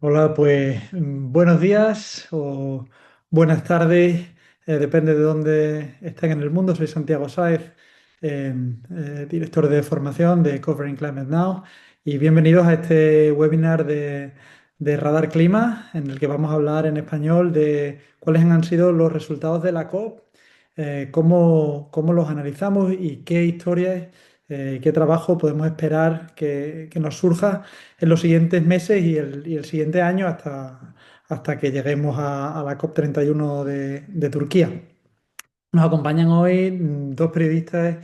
Hola, pues buenos días o buenas tardes, depende de dónde estén en el mundo. Soy Santiago Sáez, director de formación de Covering Climate Now, y bienvenidos a este webinar de Radar Clima, en el que vamos a hablar en español de cuáles han sido los resultados de la COP, cómo los analizamos y qué historias, qué trabajo podemos esperar que nos surja en los siguientes meses y el siguiente año hasta que lleguemos a la COP31 de Turquía. Nos acompañan hoy dos periodistas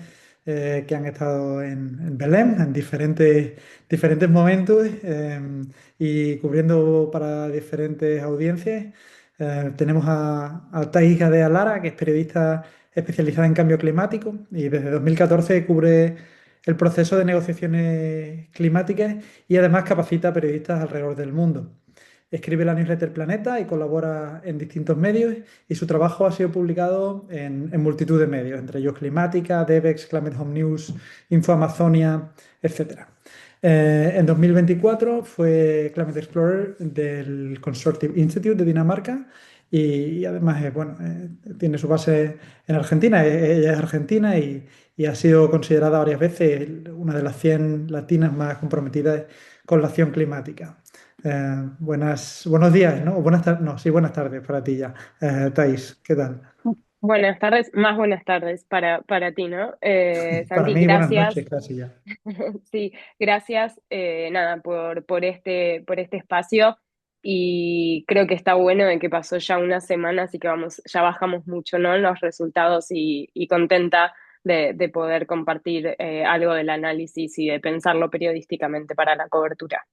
que han estado en Belém en diferentes momentos y cubriendo para diferentes audiencias. Tenemos a Thais Gadea Lara, que es periodista especializada en cambio climático y desde 2014 cubre el proceso de negociaciones climáticas y además capacita a periodistas alrededor del mundo. Escribe la newsletter Planeta y colabora en distintos medios y su trabajo ha sido publicado en multitud de medios, entre ellos Climática, Devex, Climate Home News, Info Amazonia, etc. En 2024 fue Climate Explorer del Constructive Institute de Dinamarca y además tiene su base en Argentina. Ella es argentina y ha sido considerada varias veces una de las 100 latinas más comprometidas con la acción climática. Buenos días, ¿no? Buenas tardes, no, sí, buenas tardes para ti ya. Thais, ¿qué tal? Buenas tardes, más buenas tardes para ti, ¿no? Para Santi, mí, buenas noches, gracias. casi ya. Sí, gracias, nada, por este espacio. Y creo que está bueno de que pasó ya una semana, así que vamos, ya bajamos mucho, ¿no? En los resultados y contenta de poder compartir algo del análisis y de pensarlo periodísticamente para la cobertura.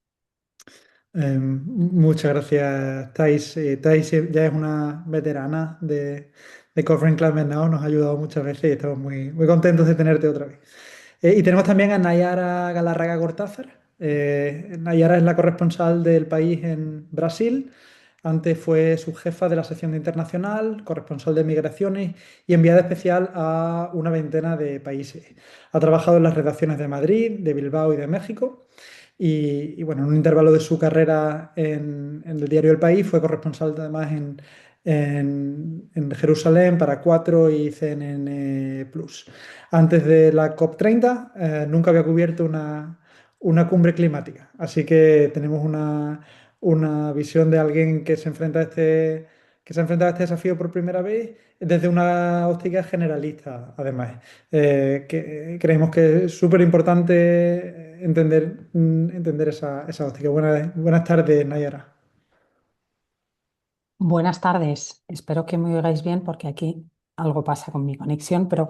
Muchas gracias, Thais. Thais ya es una veterana de Covering Climate Now, nos ha ayudado muchas veces y estamos muy contentos de tenerte otra vez. Y tenemos también a Nayara Galarraga Cortázar. Nayara es la corresponsal del país en Brasil. Antes fue subjefa de la sección de internacional, corresponsal de migraciones y enviada especial a una veintena de países. Ha trabajado en las redacciones de Madrid, de Bilbao y de México. Bueno, en un intervalo de su carrera en el diario El País fue corresponsal además en Jerusalén para 4 y CNN Plus. Antes de la COP30 nunca había cubierto una cumbre climática, así que tenemos una visión de alguien que se enfrenta a este desafío por primera vez desde una óptica generalista, además. Que creemos que es súper importante entender esa óptica. Buenas tardes, Nayara. Buenas tardes, espero que me oigáis bien porque aquí algo pasa con mi conexión, pero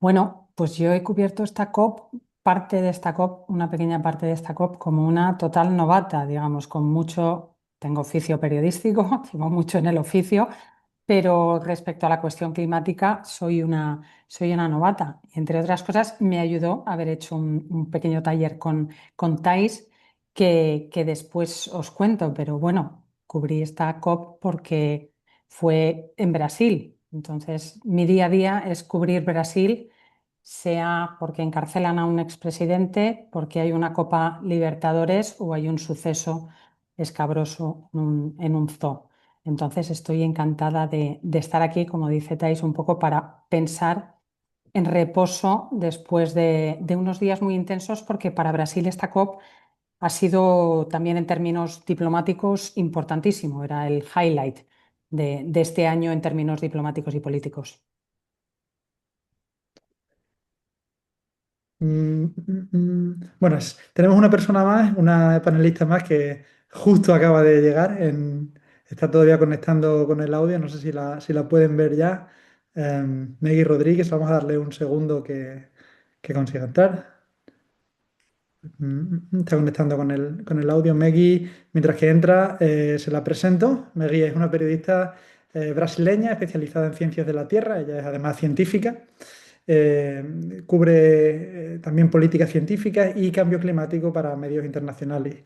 bueno, pues yo he cubierto esta COP, parte de esta COP, una pequeña parte de esta COP como una total novata, digamos, con mucho, tengo oficio periodístico, llevo mucho en el oficio, pero respecto a la cuestión climática soy una novata. Entre otras cosas, me ayudó haber hecho un pequeño taller con Thais que después os cuento, pero bueno, cubrí esta COP porque fue en Brasil. Entonces, mi día a día es cubrir Brasil, sea porque encarcelan a un expresidente, porque hay una Copa Libertadores o hay un suceso escabroso en un zoo. Entonces estoy encantada de estar aquí, como dice Thais, un poco para pensar en reposo después de unos días muy intensos, porque para Brasil esta COP ha sido también en términos diplomáticos importantísimo. Era el highlight de este año en términos diplomáticos y políticos. Bueno, tenemos una persona más, una panelista más que justo acaba de llegar. Está todavía conectando con el audio. No sé si la pueden ver ya. Meggy Rodríguez, vamos a darle un segundo que consiga entrar. Está conectando con el audio. Meggy, mientras que entra, se la presento. Meggy es una periodista brasileña especializada en ciencias de la Tierra. Ella es además científica. Cubre también políticas científicas y cambio climático para medios internacionales.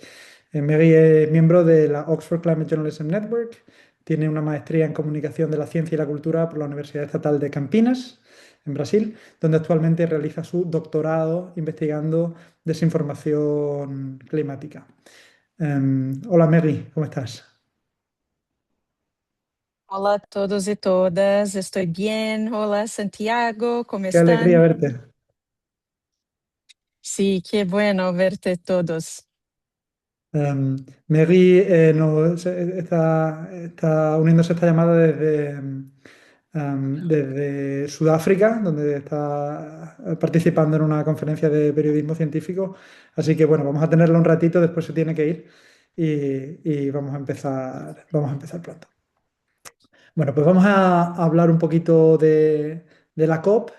Meggy es miembro de la Oxford Climate Journalism Network. Tiene una maestría en comunicación de la ciencia y la cultura por la Universidad Estatal de Campinas, en Brasil, donde actualmente realiza su doctorado investigando desinformación climática. Hola Mary, ¿cómo estás? Hola a todos y todas, estoy bien. Hola Santiago, ¿cómo Qué alegría están? verte. Sí, qué bueno verte todos. Mary está uniéndose a esta llamada desde Sudáfrica, donde está participando en una conferencia de periodismo científico. Así que bueno, vamos a tenerla un ratito, después se tiene que ir y vamos a empezar pronto. Bueno, pues vamos a hablar un poquito de la COP,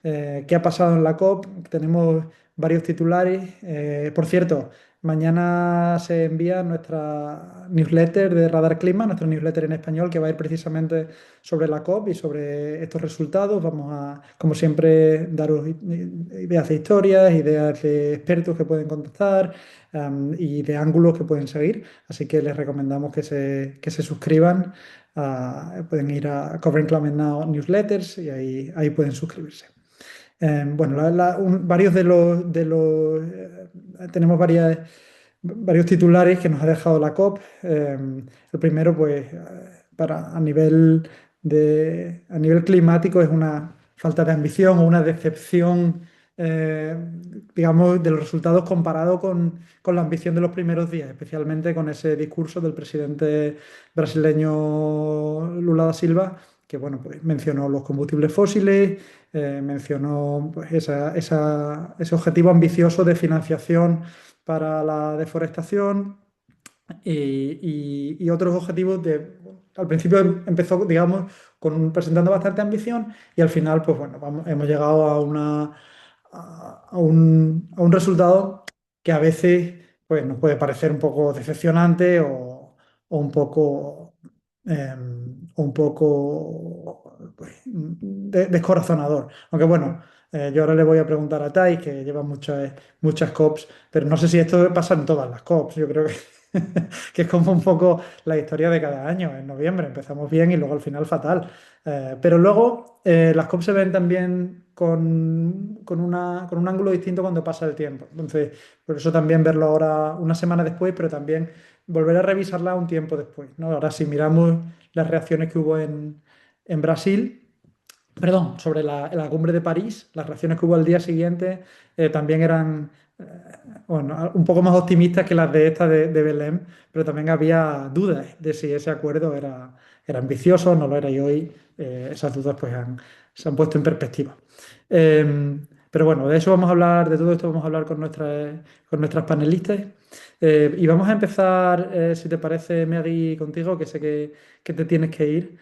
qué ha pasado en la COP. Tenemos varios titulares. Por cierto, mañana se envía nuestra newsletter de Radar Clima, nuestra newsletter en español, que va a ir precisamente sobre la COP y sobre estos resultados. Vamos a, como siempre, daros ideas de historias, ideas de expertos que pueden contactar, y de ángulos que pueden seguir. Así que les recomendamos que se suscriban. Pueden ir a Covering Climate Now Newsletters y ahí pueden suscribirse. Bueno, varios tenemos varios titulares que nos ha dejado la COP. El primero, pues, a nivel climático es una falta de ambición o una decepción, eh, digamos, de los resultados comparado con la ambición de los primeros días, especialmente con ese discurso del presidente brasileño Lula da Silva, que, bueno, pues mencionó los combustibles fósiles, mencionó pues, ese objetivo ambicioso de financiación para la deforestación y otros objetivos al principio empezó, digamos, presentando bastante ambición y al final, pues bueno, hemos llegado a un resultado que a veces pues, nos puede parecer un poco decepcionante o un poco pues, descorazonador. Aunque bueno, yo ahora le voy a preguntar a Tai, que lleva muchas COPs, pero no sé si esto pasa en todas las COPs. Yo creo que, que es como un poco la historia de cada año. En noviembre empezamos bien y luego al final fatal. Pero luego las COP se ven también con un ángulo distinto cuando pasa el tiempo. Entonces, por eso también verlo ahora una semana después, pero también volver a revisarla un tiempo después, ¿no? Ahora, si miramos las reacciones que hubo en Brasil, perdón, sobre la cumbre de París, las reacciones que hubo al día siguiente también eran eh, bueno, un poco más optimistas que las de esta de Belém, pero también había dudas de si ese acuerdo era ambicioso o no lo era, y hoy esas dudas pues se han puesto en perspectiva. Pero bueno, de eso vamos a hablar, de todo esto vamos a hablar con nuestras panelistas. Y vamos a empezar, si te parece, Maggie, contigo, que sé que te tienes que ir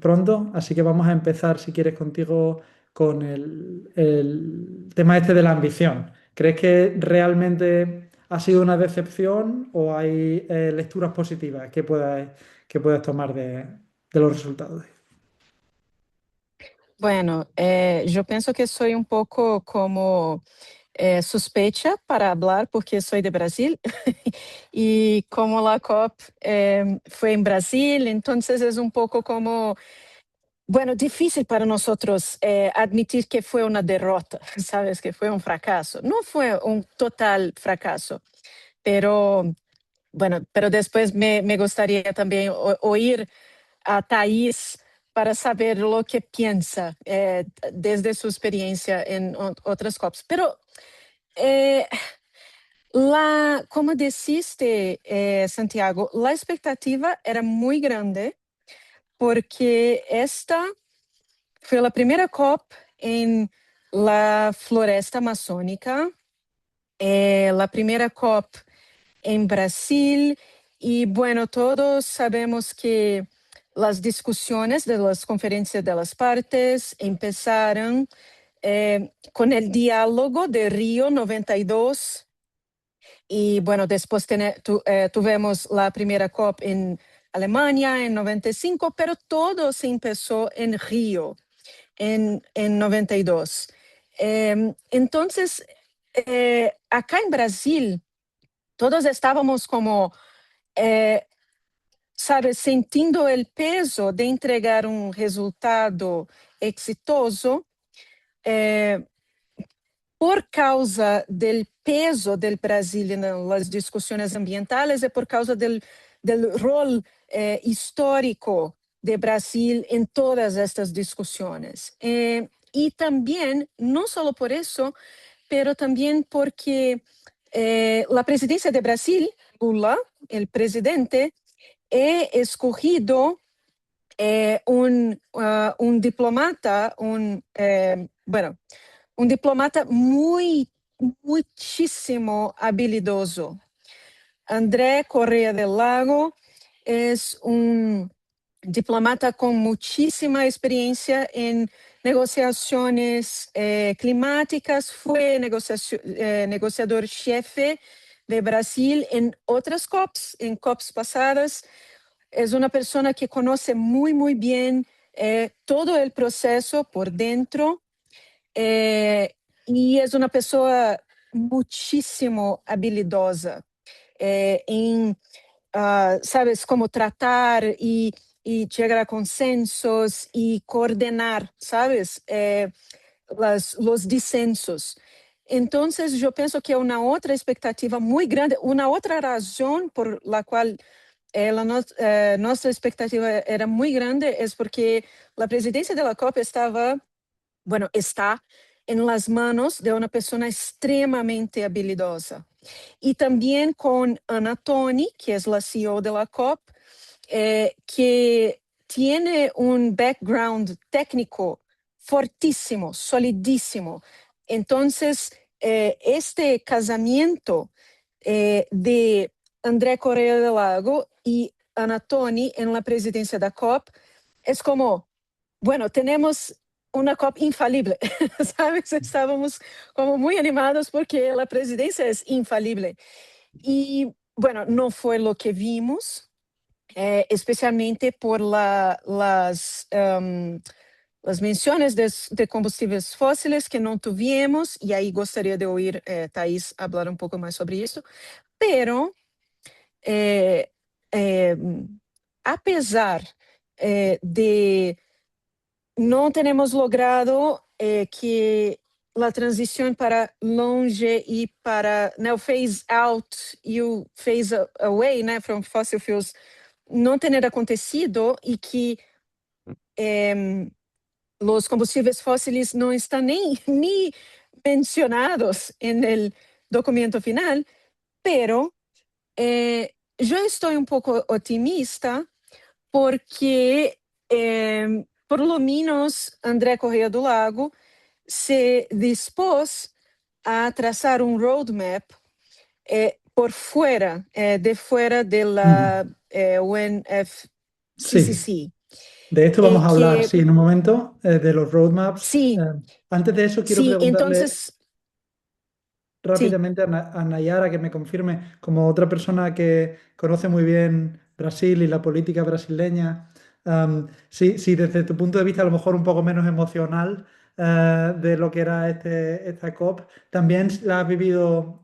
pronto, así que vamos a empezar, si quieres, contigo con el tema este de la ambición. ¿Crees que realmente ha sido una decepción o hay lecturas positivas que puedas tomar de los resultados? Bueno, yo pienso que soy un poco como suspecha para hablar porque soy de Brasil y como la COP fue en Brasil, entonces es un poco como, bueno, difícil para nosotros admitir que fue una derrota, sabes, que fue un fracaso. No fue un total fracaso, pero bueno, pero después me gustaría también oír a Thais para saber lo que piensa desde su experiencia en otras COPs. Pero, eh, como deciste, Santiago, la expectativa era muy grande porque esta fue la primera COP en la floresta amazónica, la primera COP en Brasil y bueno, todos sabemos que las discusiones de las conferencias de las partes empezaron con el diálogo de Río 92 y bueno, después tuvimos la primera COP en Alemania en 95, pero todo se empezó en Río en 92. Entonces, acá en Brasil, todos estábamos como, sabe, sentindo el peso de entregar un resultado exitoso, eh, por causa del peso del Brasil en las discusiones ambientales y por causa del rol histórico de Brasil en todas estas discusiones. Y también, no solo por eso, pero también porque la presidencia de Brasil, Lula, el presidente, ha escogido un diplomata, un diplomata muchísimo habilidoso. André Correa del Lago es un diplomata con muchísima experiencia en negociaciones climáticas, fue negociador jefe de Brasil en otras COPs, en COPs pasadas. Es una persona que conoce muy bien todo el proceso por dentro y es una persona muchísimo habilidosa en, sabes, cómo tratar y llegar a consensos y coordinar, sabes, los disensos. Entonces, yo pienso que una otra expectativa muy grande, una otra razón por la cual nuestra expectativa era muy grande es porque la presidencia de la COP está en las manos de una persona extremadamente habilidosa. Y también con Ana Toni, que es la CEO de la COP, que tiene un background técnico fortísimo, solidísimo. Entonces, este casamiento de André Correa del Lago y Ana Toni en la presidencia de la COP es como, bueno, tenemos una COP infalible, ¿sabes? Estábamos como muy animados porque la presidencia es infalible. Y bueno, no fue lo que vimos, especialmente por las menciones de combustibles fósiles que no tuvimos, y ahí gustaría de oír Thais hablar un poco más sobre eso, pero eh, eh, a pesar de no tenemos logrado que la transición para longe y para el phase out y el phase away from fossil fuels no tener acontecido y que los combustibles fósiles no están ni mencionados en el documento final, pero yo estoy un poco optimista porque, por lo menos, André Correa do Lago se dispôs a trazar un roadmap por fuera, de fuera de la Sí, UNFCCC. de esto vamos a hablar, Que sí, en un momento, de los roadmaps. sí, Antes de eso, quiero sí, preguntarle entonces, sí. rápidamente a Nayara que me confirme, como otra persona que conoce muy bien Brasil y la política brasileña, si desde tu punto de vista a lo mejor un poco menos emocional de lo que era esta COP, también se ha vivido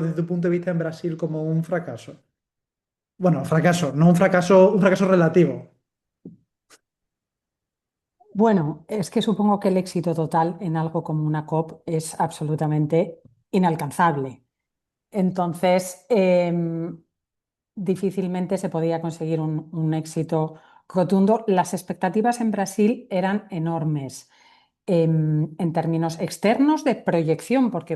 desde tu punto de vista en Brasil como un fracaso. Bueno, fracaso, no un fracaso relativo. Bueno, es que supongo que el éxito total en algo como una COP es absolutamente inalcanzable. Entonces, difícilmente se podía conseguir un éxito rotundo. Las expectativas en Brasil eran enormes en términos externos de proyección, porque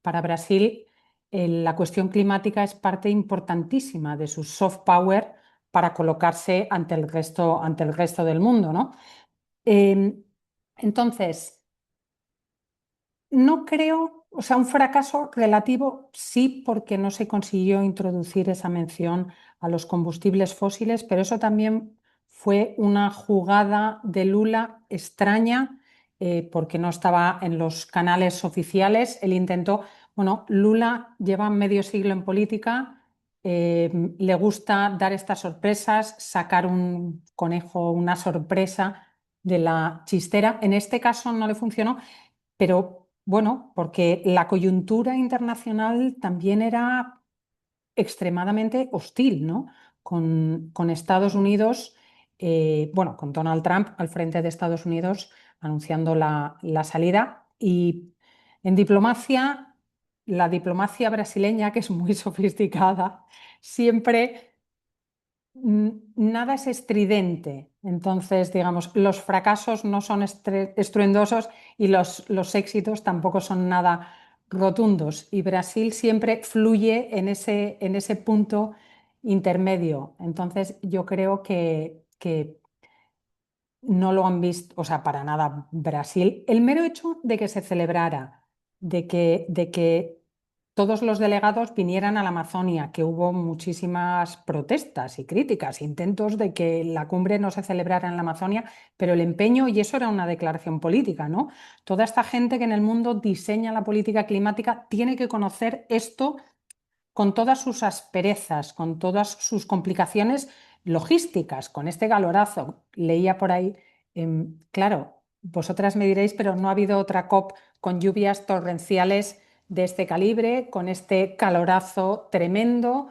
para Brasil, la cuestión climática es parte importantísima de su soft power para colocarse ante el resto del mundo, ¿no? Em, entonces, no creo, o sea, un fracaso relativo sí, porque no se consiguió introducir esa mención a los combustibles fósiles, pero eso también fue una jugada de Lula extraña, porque no estaba en los canales oficiales. Él intentó, bueno, Lula lleva medio siglo en política, le gusta dar estas sorpresas, sacar un conejo, una sorpresa de la chistera. En este caso no le funcionó, pero bueno, porque la coyuntura internacional también era extremadamente hostil, ¿no? Con Estados Unidos, bueno, con Donald Trump al frente de Estados Unidos anunciando la salida. Y En diplomacia, la diplomacia brasileña, que es muy sofisticada, siempre nada es estridente. Entonces, digamos, los fracasos no son estruendosos y los éxitos tampoco son nada rotundos. Y Brasil siempre fluye en ese punto intermedio. Entonces, yo creo que no lo han visto, o sea, para nada Brasil. El mero hecho de que se celebrara, de que todos los delegados vinieran a la Amazonia, que hubo muchísimas protestas y críticas, intentos de que la cumbre no se celebrara en la Amazonia, pero el empeño, y eso era una declaración política, ¿no? Toda esta gente que en el mundo diseña la política climática tiene que conocer esto con todas sus asperezas, con todas sus complicaciones logísticas, con este galorazo. Leía por ahí, claro, vosotras me diréis, pero no ha habido otra COP con lluvias torrenciales de este calibre, con este calorazo tremendo.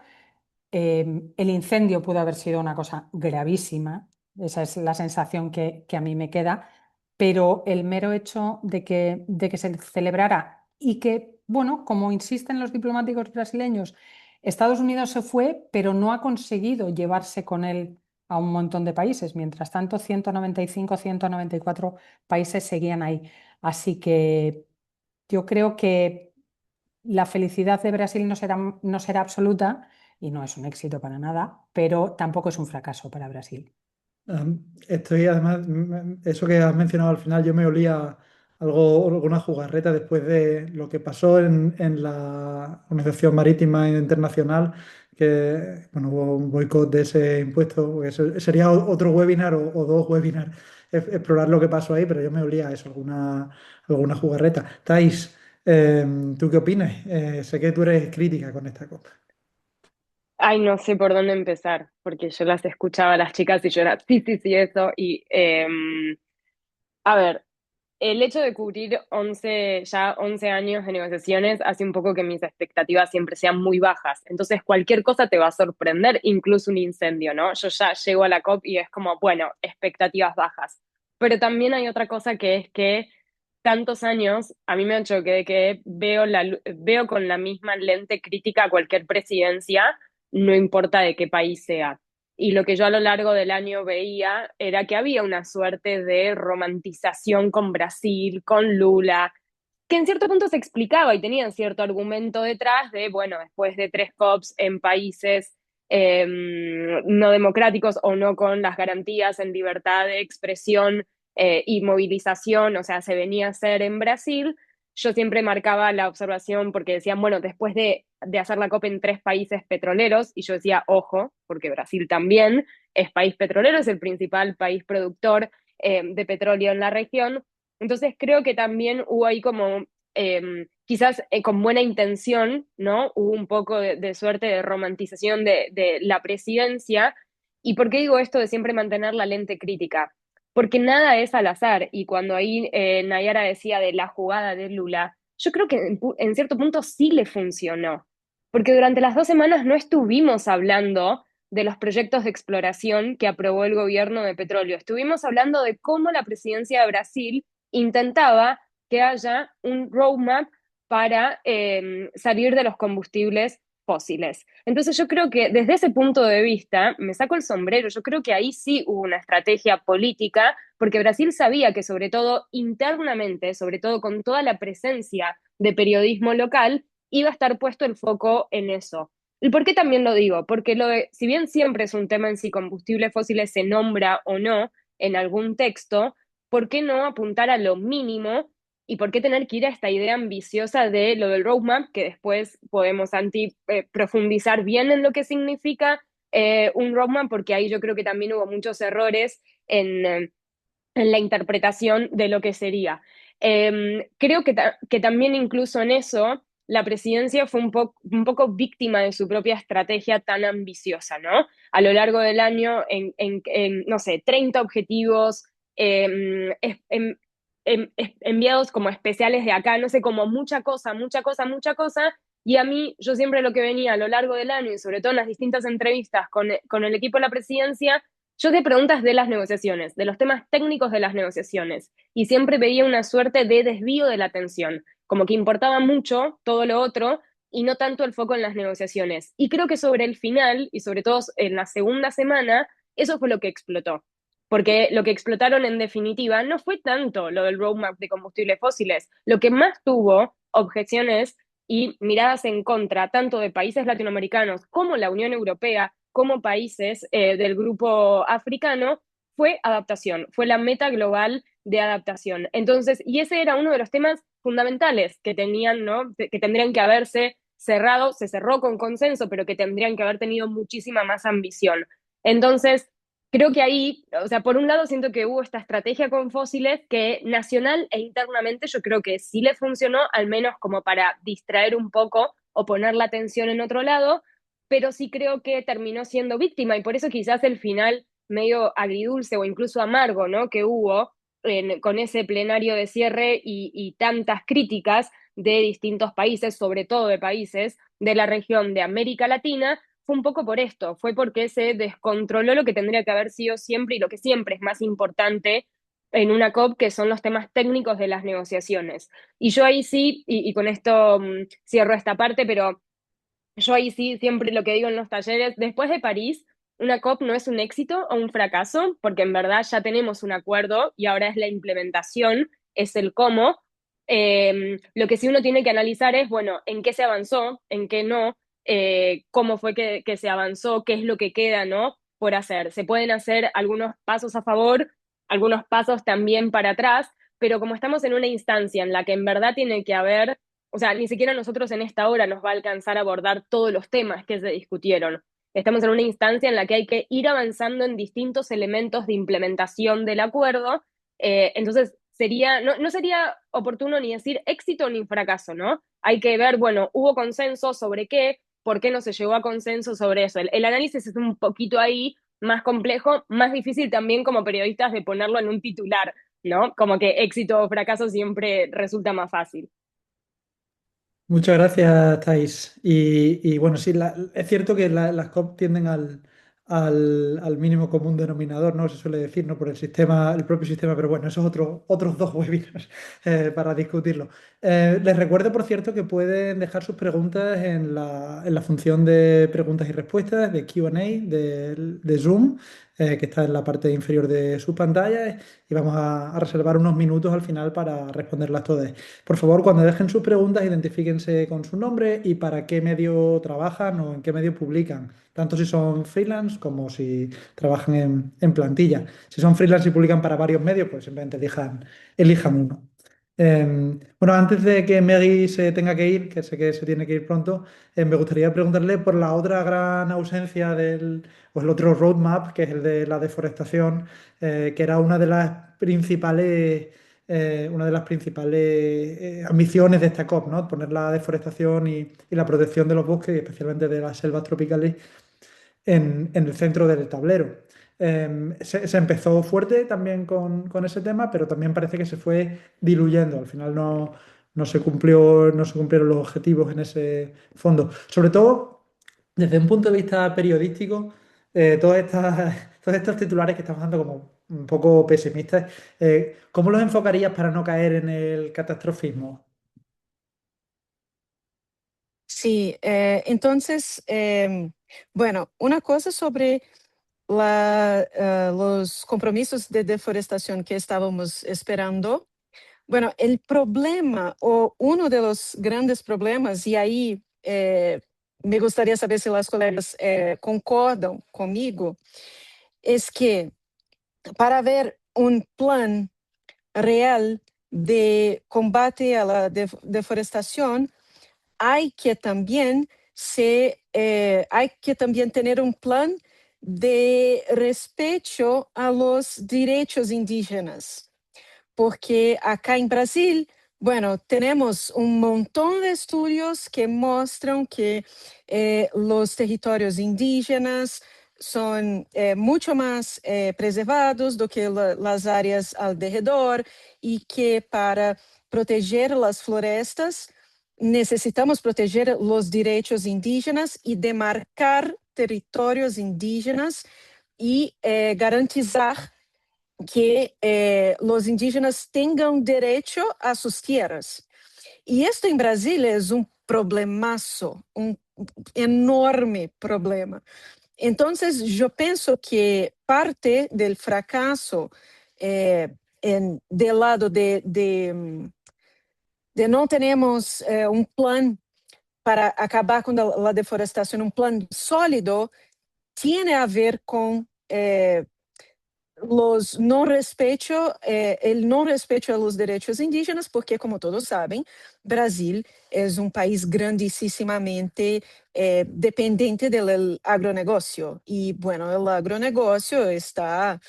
El incendio pudo haber sido una cosa gravísima, esa es la sensación que a mí me queda, pero el mero hecho de que se celebrara y que, bueno, como insisten los diplomáticos brasileños, Estados Unidos se fue, pero no ha conseguido llevarse con él a un montón de países. Mientras tanto, 195, 194 países seguían ahí. Así que yo creo que la felicidad de Brasil no será absoluta y no es un éxito para nada, pero tampoco es un fracaso para Brasil. Estoy además, eso que has mencionado al final, yo me olía alguna jugarreta después de lo que pasó en la Organización Marítima Internacional, que bueno, hubo un boicot de ese impuesto, porque sería otro webinar o dos webinars explorar lo que pasó ahí, pero yo me olía a eso, alguna jugarreta. Thais, ¿tú qué opinas? Sé que tú eres crítica con esta COP. Ay, no sé por dónde empezar, porque yo las escuchaba a las chicas y yo era, sí, sí, sí, eso. Y, a ver, el hecho de cubrir 11 años de negociaciones hace un poco que mis expectativas siempre sean muy bajas. Entonces, cualquier cosa te va a sorprender, incluso un incendio, ¿no? Yo ya llego a la COP y es como, bueno, expectativas bajas. Pero también hay otra cosa que es que tantos años, a mí me ha hecho que veo con la misma lente crítica a cualquier presidencia, no importa de qué país sea. Y lo que yo a lo largo del año veía era que había una suerte de romantización con Brasil, con Lula, que en cierto punto se explicaba y tenían cierto argumento detrás de, bueno, después de 3 COPs en países no democráticos o no con las garantías en libertad de expresión y movilización, o sea, se venía a hacer en Brasil. Yo siempre marcaba la observación porque decían, bueno, después de hacer la COP en 3 países petroleros, y yo decía, ojo, porque Brasil también es país petrolero, es el principal país productor de petróleo en la región. Entonces creo que también hubo ahí como, quizás con buena intención, ¿no? Hubo un poco de suerte de romantización de la presidencia. ¿Y por qué digo esto de siempre mantener la lente crítica? Porque nada es al azar. Y cuando ahí Nayara decía de la jugada de Lula, yo creo que en cierto punto sí le funcionó. Porque durante las 2 semanas no estuvimos hablando de los proyectos de exploración que aprobó el gobierno de petróleo. Estuvimos hablando de cómo la presidencia de Brasil intentaba que haya un roadmap para salir de los combustibles fósiles. Entonces yo creo que desde ese punto de vista, me saco el sombrero, yo creo que ahí sí hubo una estrategia política, porque Brasil sabía que sobre todo internamente, sobre todo con toda la presencia de periodismo local, iba a estar puesto el foco en eso. ¿Y por qué también lo digo? Porque si bien siempre es un tema en si combustibles fósiles se nombra o no en algún texto, ¿por qué no apuntar a lo mínimo y por qué tener que ir a esta idea ambiciosa de lo del roadmap, que después podemos profundizar bien en lo que significa un roadmap, porque ahí yo creo que también hubo muchos errores en la interpretación de lo que sería. Creo que también incluso en eso la presidencia fue un poco víctima de su propia estrategia tan ambiciosa, ¿no? A lo largo del año, no sé, 30 objetivos enviados como especiales de acá, no sé, como mucha cosa, mucha cosa, mucha cosa. Y a mí, yo siempre lo que venía a lo largo del año y sobre todo en las distintas entrevistas con el equipo de la presidencia, yo hacía preguntas de las negociaciones, de los temas técnicos de las negociaciones, y siempre veía una suerte de desvío de la atención. como que importaba mucho todo lo otro y no tanto el foco en las negociaciones. Y creo que sobre el final, y sobre todo en la segunda semana, eso fue lo que explotó. Porque lo que explotaron en definitiva no fue tanto lo del roadmap de combustibles fósiles. Lo que más tuvo objeciones y miradas en contra, tanto de países latinoamericanos como la Unión Europea, como países del grupo africano, fue adaptación, fue la meta global de adaptación. Entonces, y ese era uno de los temas fundamentales que tenían, ¿no? Que tendrían que haberse cerrado, se cerró con consenso, pero que tendrían que haber tenido muchísima más ambición. Entonces, creo que ahí, o sea, por un lado siento que hubo esta estrategia con fósiles que nacional e internamente yo creo que sí le funcionó, al menos como para distraer un poco o poner la atención en otro lado, pero sí creo que terminó siendo víctima y por eso quizás el final medio agridulce o incluso amargo, ¿no? Que hubo con ese plenario de cierre y tantas críticas de distintos países, sobre todo de países de la región de América Latina, fue un poco por esto, fue porque se descontroló lo que tendría que haber sido siempre y lo que siempre es más importante en una COP, que son los temas técnicos de las negociaciones. Y yo ahí sí, y con esto cierro esta parte, pero yo ahí sí siempre lo que digo en los talleres, después de París, una COP no es un éxito o un fracaso, porque en verdad ya tenemos un acuerdo y ahora es la implementación, es el cómo. Lo que sí uno tiene que analizar es, bueno, en qué se avanzó, en qué no, cómo fue que se avanzó, qué es lo que queda, ¿no? Por hacer. Se pueden hacer algunos pasos a favor, algunos pasos también para atrás, pero como estamos en una instancia en la que en verdad tiene que haber, o sea, ni siquiera nosotros en esta hora nos va a alcanzar a abordar todos los temas que se discutieron. Estamos en una instancia en la que hay que ir avanzando en distintos elementos de implementación del acuerdo. Entonces, no sería oportuno ni decir éxito ni fracaso, ¿no? Hay que ver, bueno, hubo consenso sobre qué, por qué no se llegó a consenso sobre eso. El análisis es un poquito ahí más complejo, más difícil también como periodistas de ponerlo en un titular, ¿no? Como que éxito o fracaso siempre resulta más fácil. Muchas gracias, Thais. Y bueno, sí, es cierto que las COP tienden al mínimo común denominador, ¿no? Se suele decir, ¿no? Por el sistema, el propio sistema, pero bueno, esos otros dos webinars para discutirlo. Les recuerdo, por cierto, que pueden dejar sus preguntas en la función de preguntas y respuestas de Q&A de Zoom, que está en la parte inferior de sus pantallas, y vamos a reservar unos minutos al final para responderlas todas. Por favor, cuando dejen sus preguntas, identifíquense con su nombre y para qué medio trabajan o en qué medio publican, tanto si son freelance como si trabajan en plantilla. Si son freelance y publican para varios medios, pues simplemente elijan uno. Bueno, antes de que Meggy se tenga que ir, que sé que se tiene que ir pronto, me gustaría preguntarle por la otra gran ausencia o el otro roadmap, que es el de la deforestación, que era una de las principales ambiciones de esta COP, ¿no? Poner la deforestación y la protección de los bosques, y especialmente de las selvas tropicales, en el centro del tablero. Se empezó fuerte también con ese tema, pero también parece que se fue diluyendo. Al final no se cumplieron los objetivos en ese fondo. Sobre todo, desde un punto de vista periodístico, todos estos titulares que estamos dando como un poco pesimistas, ¿cómo los enfocarías para no caer en el catastrofismo? Sí, entonces, bueno, una cosa sobre los compromisos de deforestación que estábamos esperando. Bueno, el problema o uno de los grandes problemas, y ahí me gustaría saber si las colegas concordan conmigo, es que para ver un plan real de combate a la deforestación, hay que también tener un plan de respeto a los derechos indígenas, porque acá en Brasil, bueno, tenemos un montón de estudios que muestran que los territorios indígenas son mucho más preservados do que las áreas alrededor y que para proteger las florestas necesitamos proteger los derechos indígenas y demarcar territorios indígenas y garantizar que los indígenas tengan derecho a sus tierras. Y esto en Brasil es un problemazo, un enorme problema. Entonces, yo pienso que parte del fracaso del lado de no tenemos un plan para acabar con la deforestación, un plan sólido, tiene a ver con el no respeto a los derechos indígenas, porque como todos saben, Brasil es un país grandísimamente dependiente del agronegocio. Y bueno, el agronegocio está,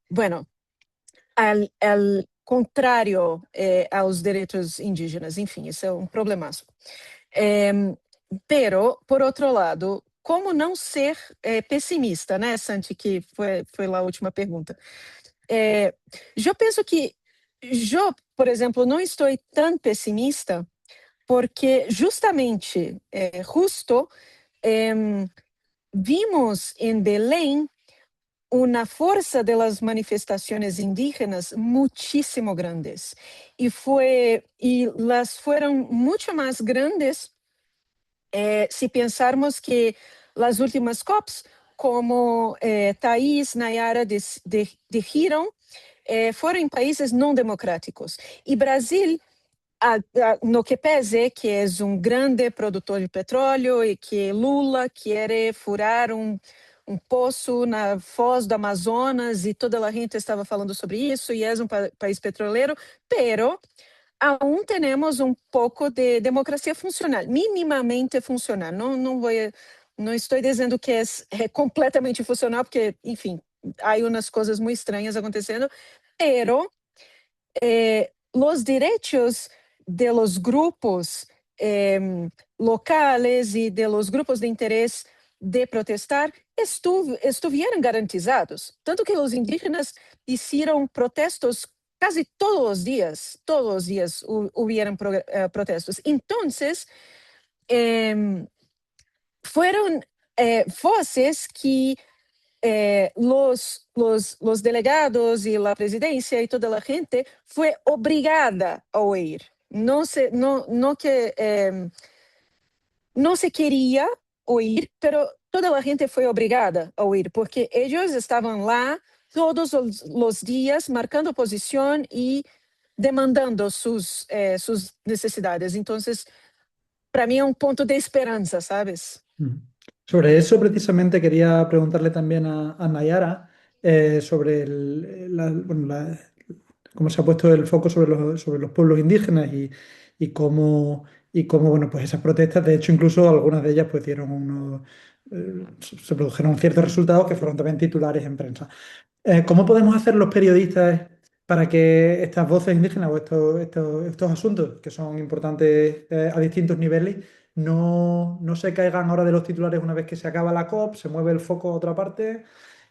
bueno, al contrario a los derechos indígenas. Enfim, isso é um problemaço. Pero, por outro lado, como não ser pessimista, né, Santi, que foi lá a última pergunta. Eu penso que eu, por exemplo, não estou tão pessimista porque justamente, justo, vimos em Belém uma força das manifestações indígenas muitíssimo grandes e las foram muito mais grandes se pensarmos que as últimas COPs, como Thaís, Nayara dijeron, foram em países não democráticos. E Brasil, no que pese que é um grande produtor de petróleo e que Lula quer furar um poço na foz do Amazonas e toda a gente estava falando sobre isso e é um país petroleiro, pero aún temos um pouco de democracia funcional, minimamente funcional. Não estou dizendo que é completamente funcional, porque, enfim, há umas coisas muito estranhas acontecendo, pero os direitos de los grupos locales e de los grupos de interesse de protestar estuvieron garantizados. Tanto que os indígenas hicieron protestos casi todos os dias hubieron protestos. Entonces, fueron voces que los delegados y la presidencia y toda la gente fue obligada a oír. No se quería oír, pero toda la gente fue obligada a oír, porque ellos estaban lá todos los días marcando posición y demandando sus necesidades. Entonces, para mí es un punto de esperanza, ¿sabes? Sobre eso precisamente quería preguntarle también a Nayara sobre cómo se ha puesto el foco sobre los pueblos indígenas y cómo, bueno, pues esas protestas, de hecho incluso algunas de ellas pues se produjeron ciertos resultados que fueron también titulares en prensa. ¿Cómo podemos hacer los periodistas para que estas voces indígenas o estos asuntos, que son importantes a distintos niveles, no se caigan ahora de los titulares una vez que se acaba la COP, se mueve el foco a otra parte?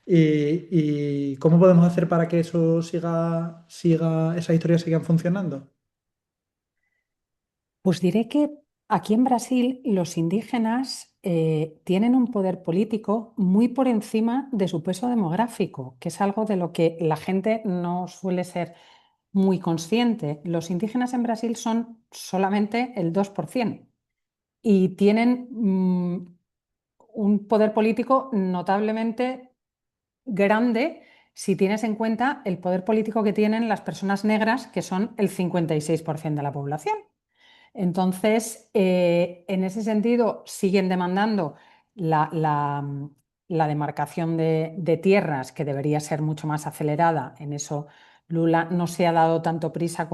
¿Y cómo podemos hacer para que eso esas historias sigan funcionando? Pues diré que aquí en Brasil los indígenas tienen un poder político muy por encima de su peso demográfico, que es algo de lo que la gente no suele ser muy consciente. Los indígenas en Brasil son solamente el 2% y tienen un poder político notablemente grande si tienes en cuenta el poder político que tienen las personas negras, que son el 56% de la población. Entonces, en ese sentido, siguen demandando la demarcación de tierras, que debería ser mucho más acelerada. En eso Lula no se ha dado tanta prisa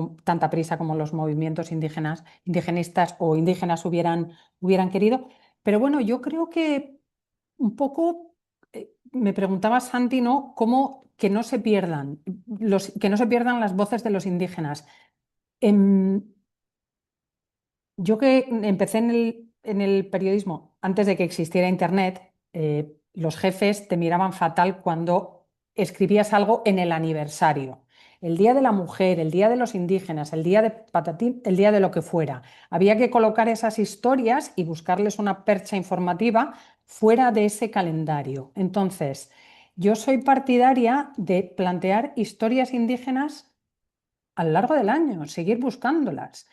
como los movimientos indigenistas o indígenas hubieran querido. Pero bueno, yo creo que un poco, me preguntaba Santi, ¿no? ¿Cómo que no se pierdan las voces de los indígenas? Yo que empecé en el periodismo antes de que existiera Internet, los jefes te miraban fatal cuando escribías algo en el aniversario. El día de la mujer, el día de los indígenas, el día de patatín, el día de lo que fuera. Había que colocar esas historias y buscarles una percha informativa fuera de ese calendario. Entonces, yo soy partidaria de plantear historias indígenas a lo largo del año, seguir buscándolas.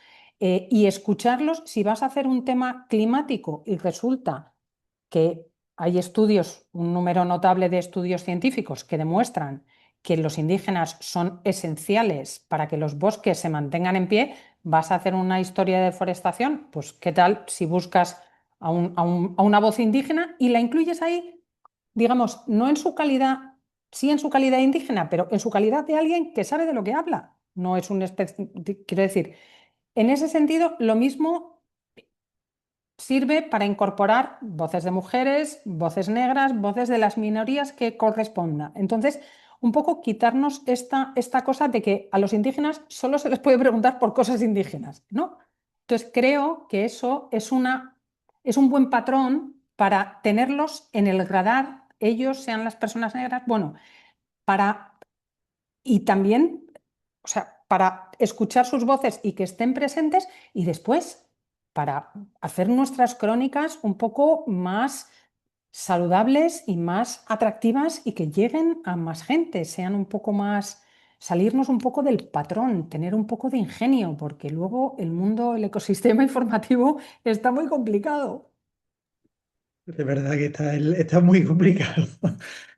y escucharlos. Si vas a hacer un tema climático y resulta que hay estudios, un número notable de estudios científicos que demuestran que los indígenas son esenciales para que los bosques se mantengan en pie, vas a hacer una historia de deforestación, pues ¿qué tal si buscas a una voz indígena y la incluyes ahí, digamos, no en su calidad, sí en su calidad indígena, pero en su calidad de alguien que sabe de lo que habla? No es un quiero decir, en ese sentido, lo mismo sirve para incorporar voces de mujeres, voces negras, voces de las minorías que corresponda. Entonces, un poco quitarnos esta cosa de que a los indígenas solo se les puede preguntar por cosas indígenas, ¿no? Entonces, creo que eso es un buen patrón para tenerlos en el radar, ellos sean las personas negras, bueno, para, y también, o sea, para escuchar sus voces y que estén presentes y después para hacer nuestras crónicas un poco más saludables y más atractivas y que lleguen a más gente, sean un poco más, salirnos un poco del patrón, tener un poco de ingenio, porque luego el mundo, el ecosistema informativo está muy complicado. De verdad que está muy complicado.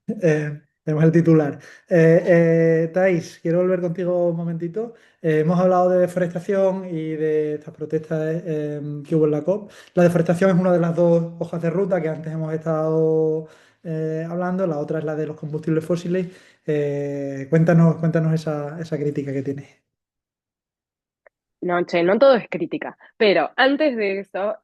Tenemos el titular. Thais, quiero volver contigo un momentito. Hemos hablado de deforestación y de estas protestas que hubo en la COP. La deforestación es una de las dos hojas de ruta que antes hemos estado hablando. La otra es la de los combustibles fósiles. Cuéntanos esa crítica que tienes. No, che, no todo es crítica, pero antes de eso,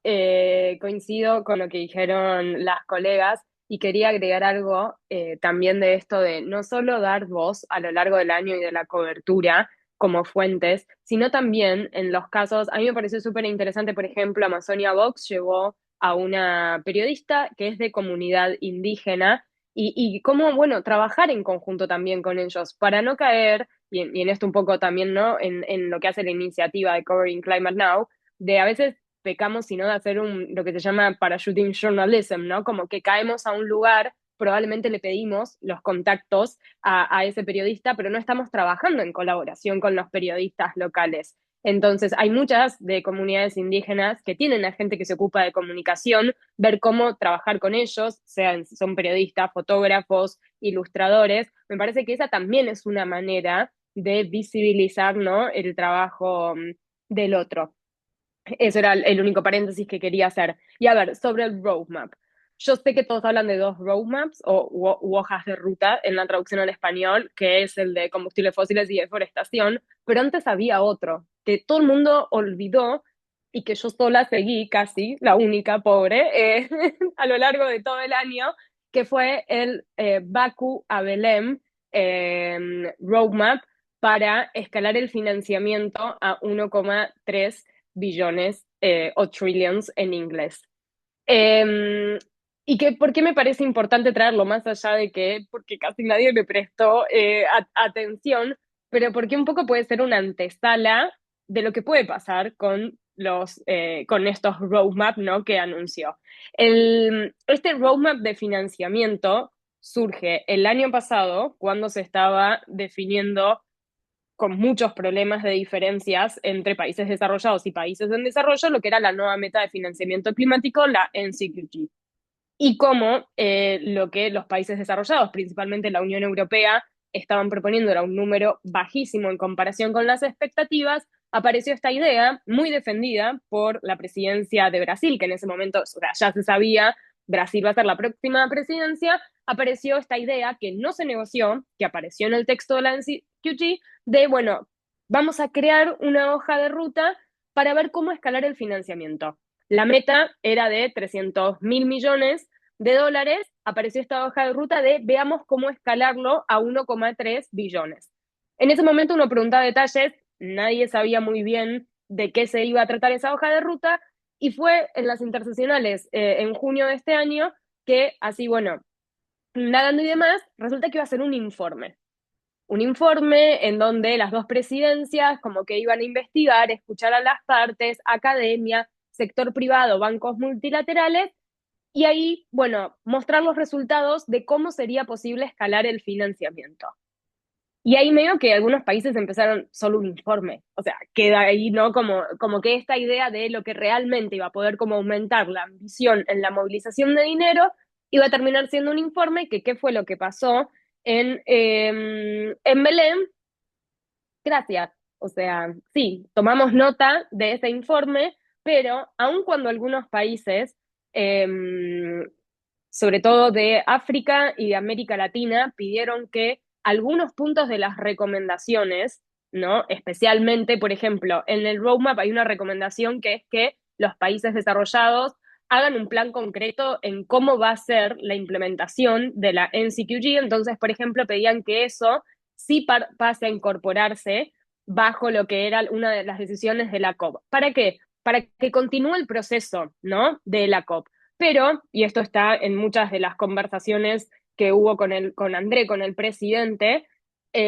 coincido con lo que dijeron las colegas y quería agregar algo también de esto de no solo dar voz a lo largo del año y de la cobertura como fuentes, sino también en los casos, a mí me pareció súper interesante, por ejemplo, Amazonia Vox llevó a una periodista que es de comunidad indígena y cómo, bueno, trabajar en conjunto también con ellos para no caer y en esto un poco también, ¿no? En lo que hace la iniciativa de Covering Climate Now, de a veces pecamos, sino de hacer lo que se llama parachuting journalism, ¿no? Como que caemos a un lugar, probablemente le pedimos los contactos a ese periodista, pero no estamos trabajando en colaboración con los periodistas locales. Entonces, hay muchas de comunidades indígenas que tienen a gente que se ocupa de comunicación, ver cómo trabajar con ellos, son periodistas, fotógrafos, ilustradores. Me parece que esa también es una manera de visibilizar, ¿no? El trabajo del otro. Eso era el único paréntesis que quería hacer. Y a ver, sobre el roadmap. Yo sé que todos hablan de dos roadmaps u hojas de ruta en la traducción al español, que es el de combustibles fósiles y deforestación, pero antes había otro que todo el mundo olvidó y que yo sola seguí casi, la única pobre, a lo largo de todo el año, que fue el Baku a Belém roadmap para escalar el financiamiento a 1,3 billones o trillions en inglés. ¿Por qué me parece importante traerlo más allá de que, porque casi nadie le prestó atención, pero porque un poco puede ser una antesala de lo que puede pasar con estos roadmap, ¿no? Que anunció. Este roadmap de financiamiento surge el año pasado cuando se estaba definiendo con muchos problemas de diferencias entre países desarrollados y países en desarrollo, lo que era la nueva meta de financiamiento climático, la NCQG. Y cómo lo que los países desarrollados, principalmente la Unión Europea, estaban proponiendo era un número bajísimo en comparación con las expectativas, apareció esta idea muy defendida por la presidencia de Brasil, que en ese momento, o sea, ya se sabía, Brasil va a ser la próxima presidencia, apareció esta idea que no se negoció, que apareció en el texto de la NCQG, de, bueno, vamos a crear una hoja de ruta para ver cómo escalar el financiamiento. La meta era de 300.000 millones de dólares, apareció esta hoja de ruta de veamos cómo escalarlo a 1,3 billones. En ese momento uno preguntaba detalles, nadie sabía muy bien de qué se iba a tratar esa hoja de ruta, y fue en las interseccionales en junio de este año que, así, bueno, nadando y demás, resulta que iba a ser un informe en donde las dos presidencias como que iban a investigar, escuchar a las partes, academia, sector privado, bancos multilaterales, y ahí, bueno, mostrar los resultados de cómo sería posible escalar el financiamiento. Y ahí medio que algunos países empezaron solo un informe, o sea, queda ahí, ¿no? Como que esta idea de lo que realmente iba a poder como aumentar la ambición en la movilización de dinero iba a terminar siendo un informe, que qué fue lo que pasó en Belén. Gracias. O sea, sí, tomamos nota de ese informe, pero aun cuando algunos países, eh, sobre todo de África y de América Latina, pidieron que algunos puntos de las recomendaciones, ¿no? Especialmente, por ejemplo, en el roadmap hay una recomendación que es que los países desarrollados hagan un plan concreto en cómo va a ser la implementación de la NCQG. Entonces, por ejemplo, pedían que eso sí pase a incorporarse bajo lo que era una de las decisiones de la COP. ¿Para qué? Para que continúe el proceso, ¿no? De la COP. Pero, y esto está en muchas de las conversaciones que hubo con André, con el presidente,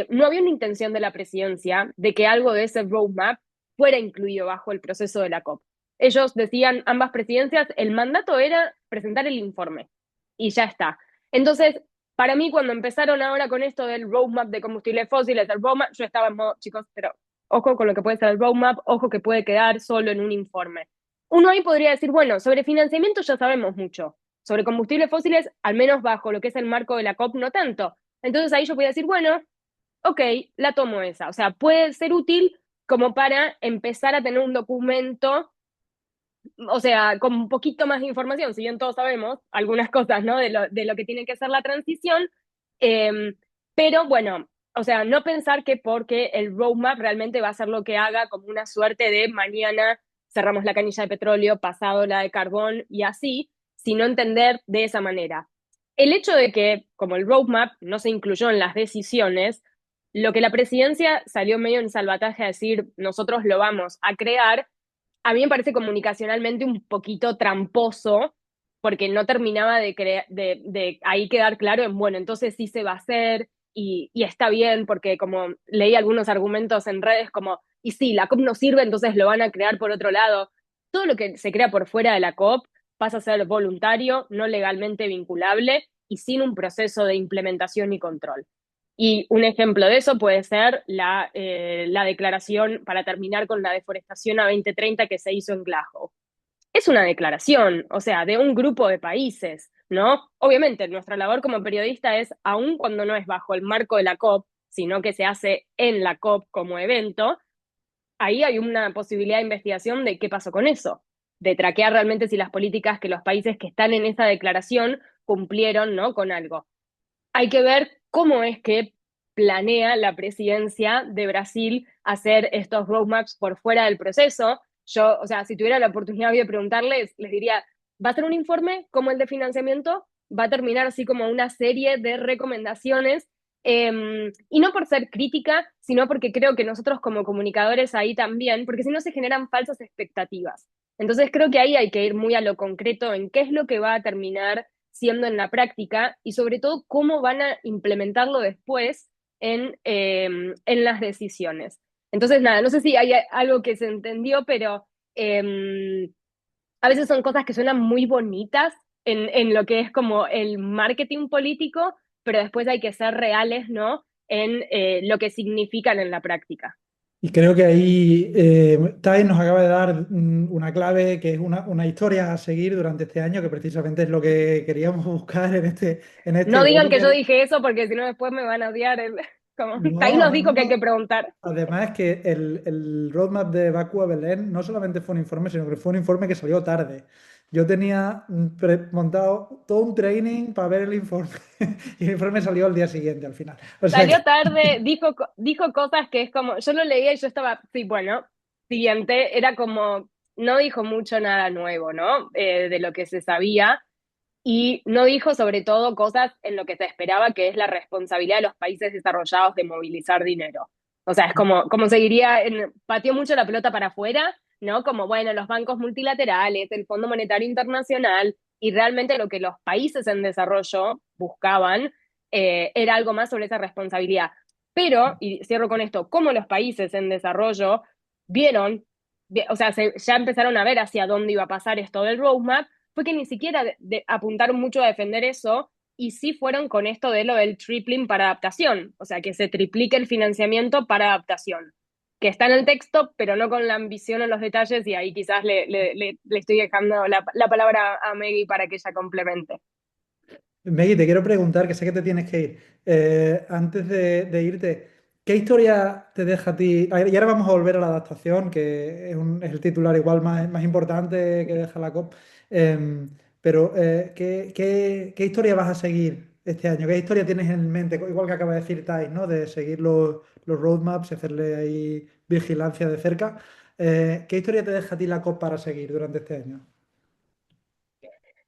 no había una intención de la presidencia de que algo de ese roadmap fuera incluido bajo el proceso de la COP. Ellos decían, ambas presidencias, el mandato era presentar el informe y ya está. Entonces, para mí, cuando empezaron ahora con esto del roadmap de combustibles fósiles, el roadmap, yo estaba en modo, chicos, pero ojo con lo que puede ser el roadmap, ojo que puede quedar solo en un informe. Uno ahí podría decir, bueno, sobre financiamiento ya sabemos mucho, sobre combustibles fósiles, al menos bajo lo que es el marco de la COP, no tanto. Entonces ahí yo podría decir, bueno, ok, la tomo esa. O sea, puede ser útil como para empezar a tener un documento, o sea, con un poquito más de información, si bien todos sabemos algunas cosas, ¿no? De lo que tiene que ser la transición, eh, pero bueno, o sea, no pensar que porque el roadmap realmente va a ser lo que haga como una suerte de mañana cerramos la canilla de petróleo, pasado la de carbón y así, sino entender de esa manera. El hecho de que, como el roadmap no se incluyó en las decisiones, lo que la presidencia salió medio en salvataje a decir, nosotros lo vamos a crear, a mí me parece comunicacionalmente un poquito tramposo, porque no terminaba de ahí quedar claro en, bueno, entonces sí se va a hacer y está bien, porque como leí algunos argumentos en redes como, y sí, la COP no sirve, entonces lo van a crear por otro lado. Todo lo que se crea por fuera de la COP pasa a ser voluntario, no legalmente vinculable y sin un proceso de implementación y control. Y un ejemplo de eso puede ser la declaración para terminar con la deforestación a 2030 que se hizo en Glasgow. Es una declaración, o sea, de un grupo de países, ¿no? Obviamente, nuestra labor como periodista es, aun cuando no es bajo el marco de la COP, sino que se hace en la COP como evento, ahí hay una posibilidad de investigación de qué pasó con eso, de traquear realmente si las políticas que los países que están en esa declaración cumplieron, ¿no? Con algo. Hay que ver cómo es que planea la presidencia de Brasil hacer estos roadmaps por fuera del proceso. Yo, o sea, si tuviera la oportunidad de preguntarles, les diría, ¿va a ser un informe como el de financiamiento? ¿Va a terminar así como una serie de recomendaciones? Y no por ser crítica, sino porque creo que nosotros como comunicadores ahí también, porque si no se generan falsas expectativas. Entonces creo que ahí hay que ir muy a lo concreto en qué es lo que va a terminar siendo en la práctica y sobre todo cómo van a implementarlo después en las decisiones. Entonces, nada, no sé si hay algo que se entendió, pero a veces son cosas que suenan muy bonitas en lo que es como el marketing político, pero después hay que ser reales, ¿no? En lo que significan en la práctica. Y creo que ahí Tai nos acaba de dar una clave que es una historia a seguir durante este año, que precisamente es lo que queríamos buscar en este No digan que yo webinar. dije eso porque si no después me van a odiar. Como, Tai No, nos no, dijo que hay que no. preguntar. Además que el roadmap de Bakú a Belén no solamente fue un informe, sino que fue un informe que salió tarde. Yo tenía montado todo un training para ver el informe y el informe salió al día siguiente al final. O sea que Salió tarde, dijo cosas que es como, yo lo leía y yo estaba, sí, bueno, siguiente, era como, no dijo mucho nada nuevo, ¿no? De lo que se sabía, y no dijo sobre todo cosas en lo que se esperaba, que es la responsabilidad de los países desarrollados de movilizar dinero. O sea, es como seguiría, pateó mucho la pelota para afuera, ¿no? Como, bueno, los bancos multilaterales, el Fondo Monetario Internacional, y realmente lo que los países en desarrollo buscaban era algo más sobre esa responsabilidad. Pero, y cierro con esto, cómo los países en desarrollo vieron, o sea, ya empezaron a ver hacia dónde iba a pasar esto del roadmap, fue que ni siquiera apuntaron mucho a defender eso, y sí fueron con esto de lo del tripling para adaptación, o sea, que se triplique el financiamiento para adaptación, que está en el texto, pero no con la ambición en los detalles, y ahí quizás le estoy dejando la palabra a Maggie para que ella complemente. Meggy, te quiero preguntar, que sé que te tienes que ir. Antes de irte, ¿qué historia te deja a ti? Y ahora vamos a volver a la adaptación, que es el titular igual más importante que deja la COP. Pero, ¿qué historia vas a seguir este año? ¿Qué historia tienes en mente? Igual que acaba de decir Thais, ¿no? De seguir los roadmaps y hacerle ahí vigilancia de cerca. ¿Qué historia te deja a ti la COP para seguir durante este año?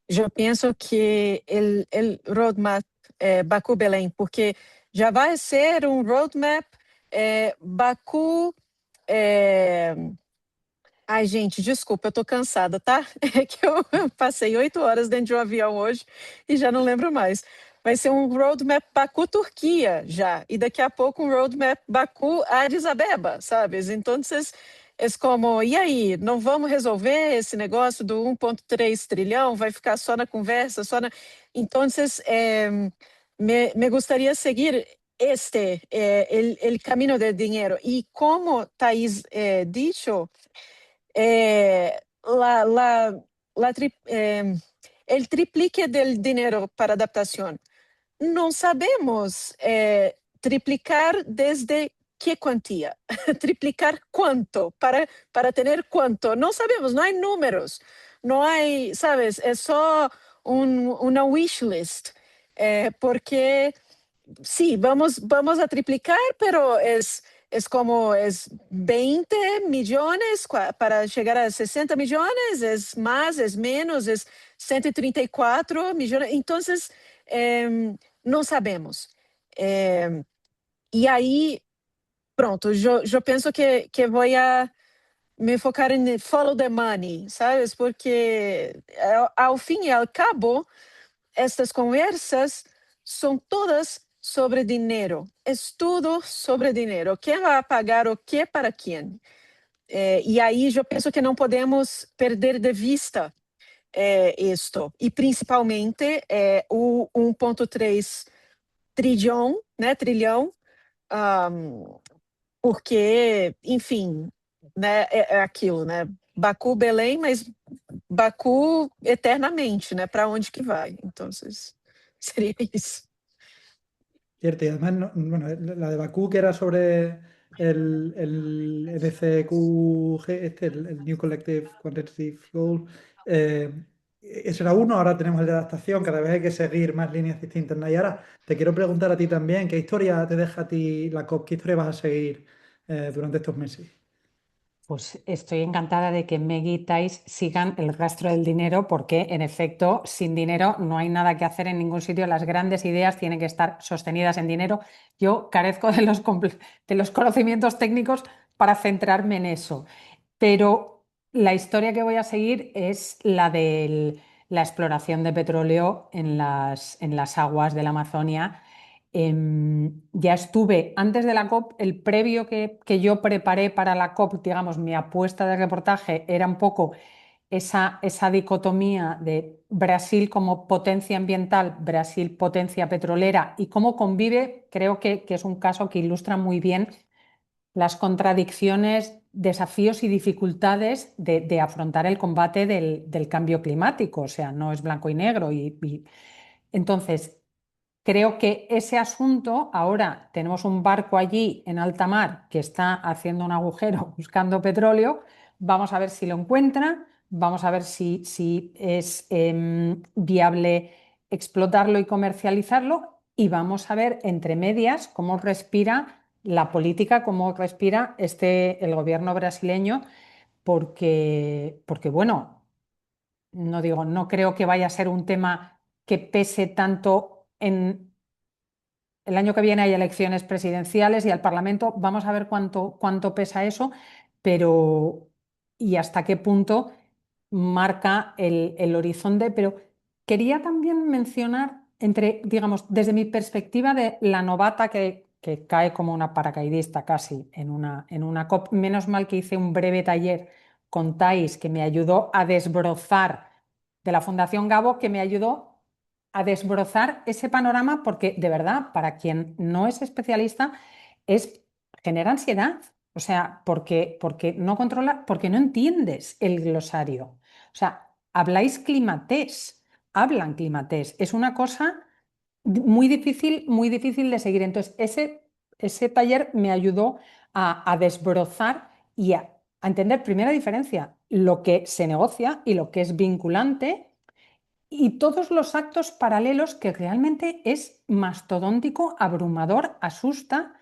Eu penso que o roadmap Baku-Belém, porque já vai ser um roadmap Baku. Ai, gente, desculpa, eu tô cansada, tá? É que eu passei 8 horas dentro de um avião hoje e já não lembro mais. Vai ser um roadmap Baku-Turquia já, e daqui a pouco um roadmap Baku-Addis Abeba, sabe? Então, é como, e aí, não vamos resolver esse negócio do 1,3 trilhão? Vai ficar só na conversa, só na... Então, me gostaria seguir el camino del dinero. Y como Thais dicho, eh, la, la, el triplique del dinero para adaptación. No sabemos triplicar desde qué cuantía, triplicar cuánto, para tener cuánto. No sabemos, no hay números, no hay, ¿sabes? Es solo una wish list, porque sí, vamos a triplicar, pero es como es 20 millones para llegar a 60 millones, es más, es menos, es 134 millones. Entonces, no sabemos. Y ahí, pronto, yo pienso que voy a me focar en follow the money, ¿sabes? Porque al fin y al cabo, estas conversas son todas sobre dinero. Es todo sobre dinero. ¿Quién va a pagar o qué para quién? E aí eu penso que não podemos perder de vista isto. E principalmente o 1,3 trilhão, né, porque, enfim, né, é aquilo, né? Baku, Belém, mas Baku eternamente, né? Para onde que vai? Então, seria isso. Cierto, y además, bueno, la de Bakú, que era sobre el NCQG, el New Collective Quantitative Goal, ese era uno, ahora tenemos el de adaptación, cada vez hay que seguir más líneas distintas, ¿no? Y ahora te quiero preguntar a ti también, ¿qué historia te deja a ti la COP? ¿Qué historia vas a seguir durante estos meses? Pues estoy encantada de que Meg y Thais sigan el rastro del dinero porque, en efecto, sin dinero no hay nada que hacer en ningún sitio. Las grandes ideas tienen que estar sostenidas en dinero. Yo carezco de los conocimientos técnicos para centrarme en eso. Pero la historia que voy a seguir es la de la exploración de petróleo en las aguas de la Amazonia. Ya estuve antes de la COP, el previo que yo preparé para la COP, digamos, mi apuesta de reportaje era un poco esa dicotomía de Brasil como potencia ambiental, Brasil potencia petrolera y cómo convive. Creo que es un caso que ilustra muy bien las contradicciones, desafíos y dificultades de afrontar el combate del cambio climático. O sea, no es blanco y negro. Entonces, creo que ese asunto, ahora tenemos un barco allí en alta mar que está haciendo un agujero buscando petróleo, vamos a ver si lo encuentra, vamos a ver si es viable explotarlo y comercializarlo y vamos a ver entre medias cómo respira la política, cómo respira el gobierno brasileño, porque bueno, no digo, no creo que vaya a ser un tema que pese tanto en el año que viene hay elecciones presidenciales y al Parlamento. Vamos a ver cuánto pesa eso, pero y hasta qué punto marca el horizonte. Pero quería también mencionar, digamos, desde mi perspectiva de la novata que cae como una paracaidista casi en una COP. Menos mal que hice un breve taller con Thais que me ayudó a desbrozar de la Fundación Gabo, que me ayudó a desbrozar ese panorama porque de verdad, para quien no es especialista, genera ansiedad. O sea, porque no controla, porque no entiendes el glosario. O sea, hablan climatés. Es una cosa muy difícil de seguir. Entonces, ese taller me ayudó a desbrozar y a entender, primera diferencia, lo que se negocia y lo que es vinculante y todos los actos paralelos que realmente es mastodóntico, abrumador, asusta.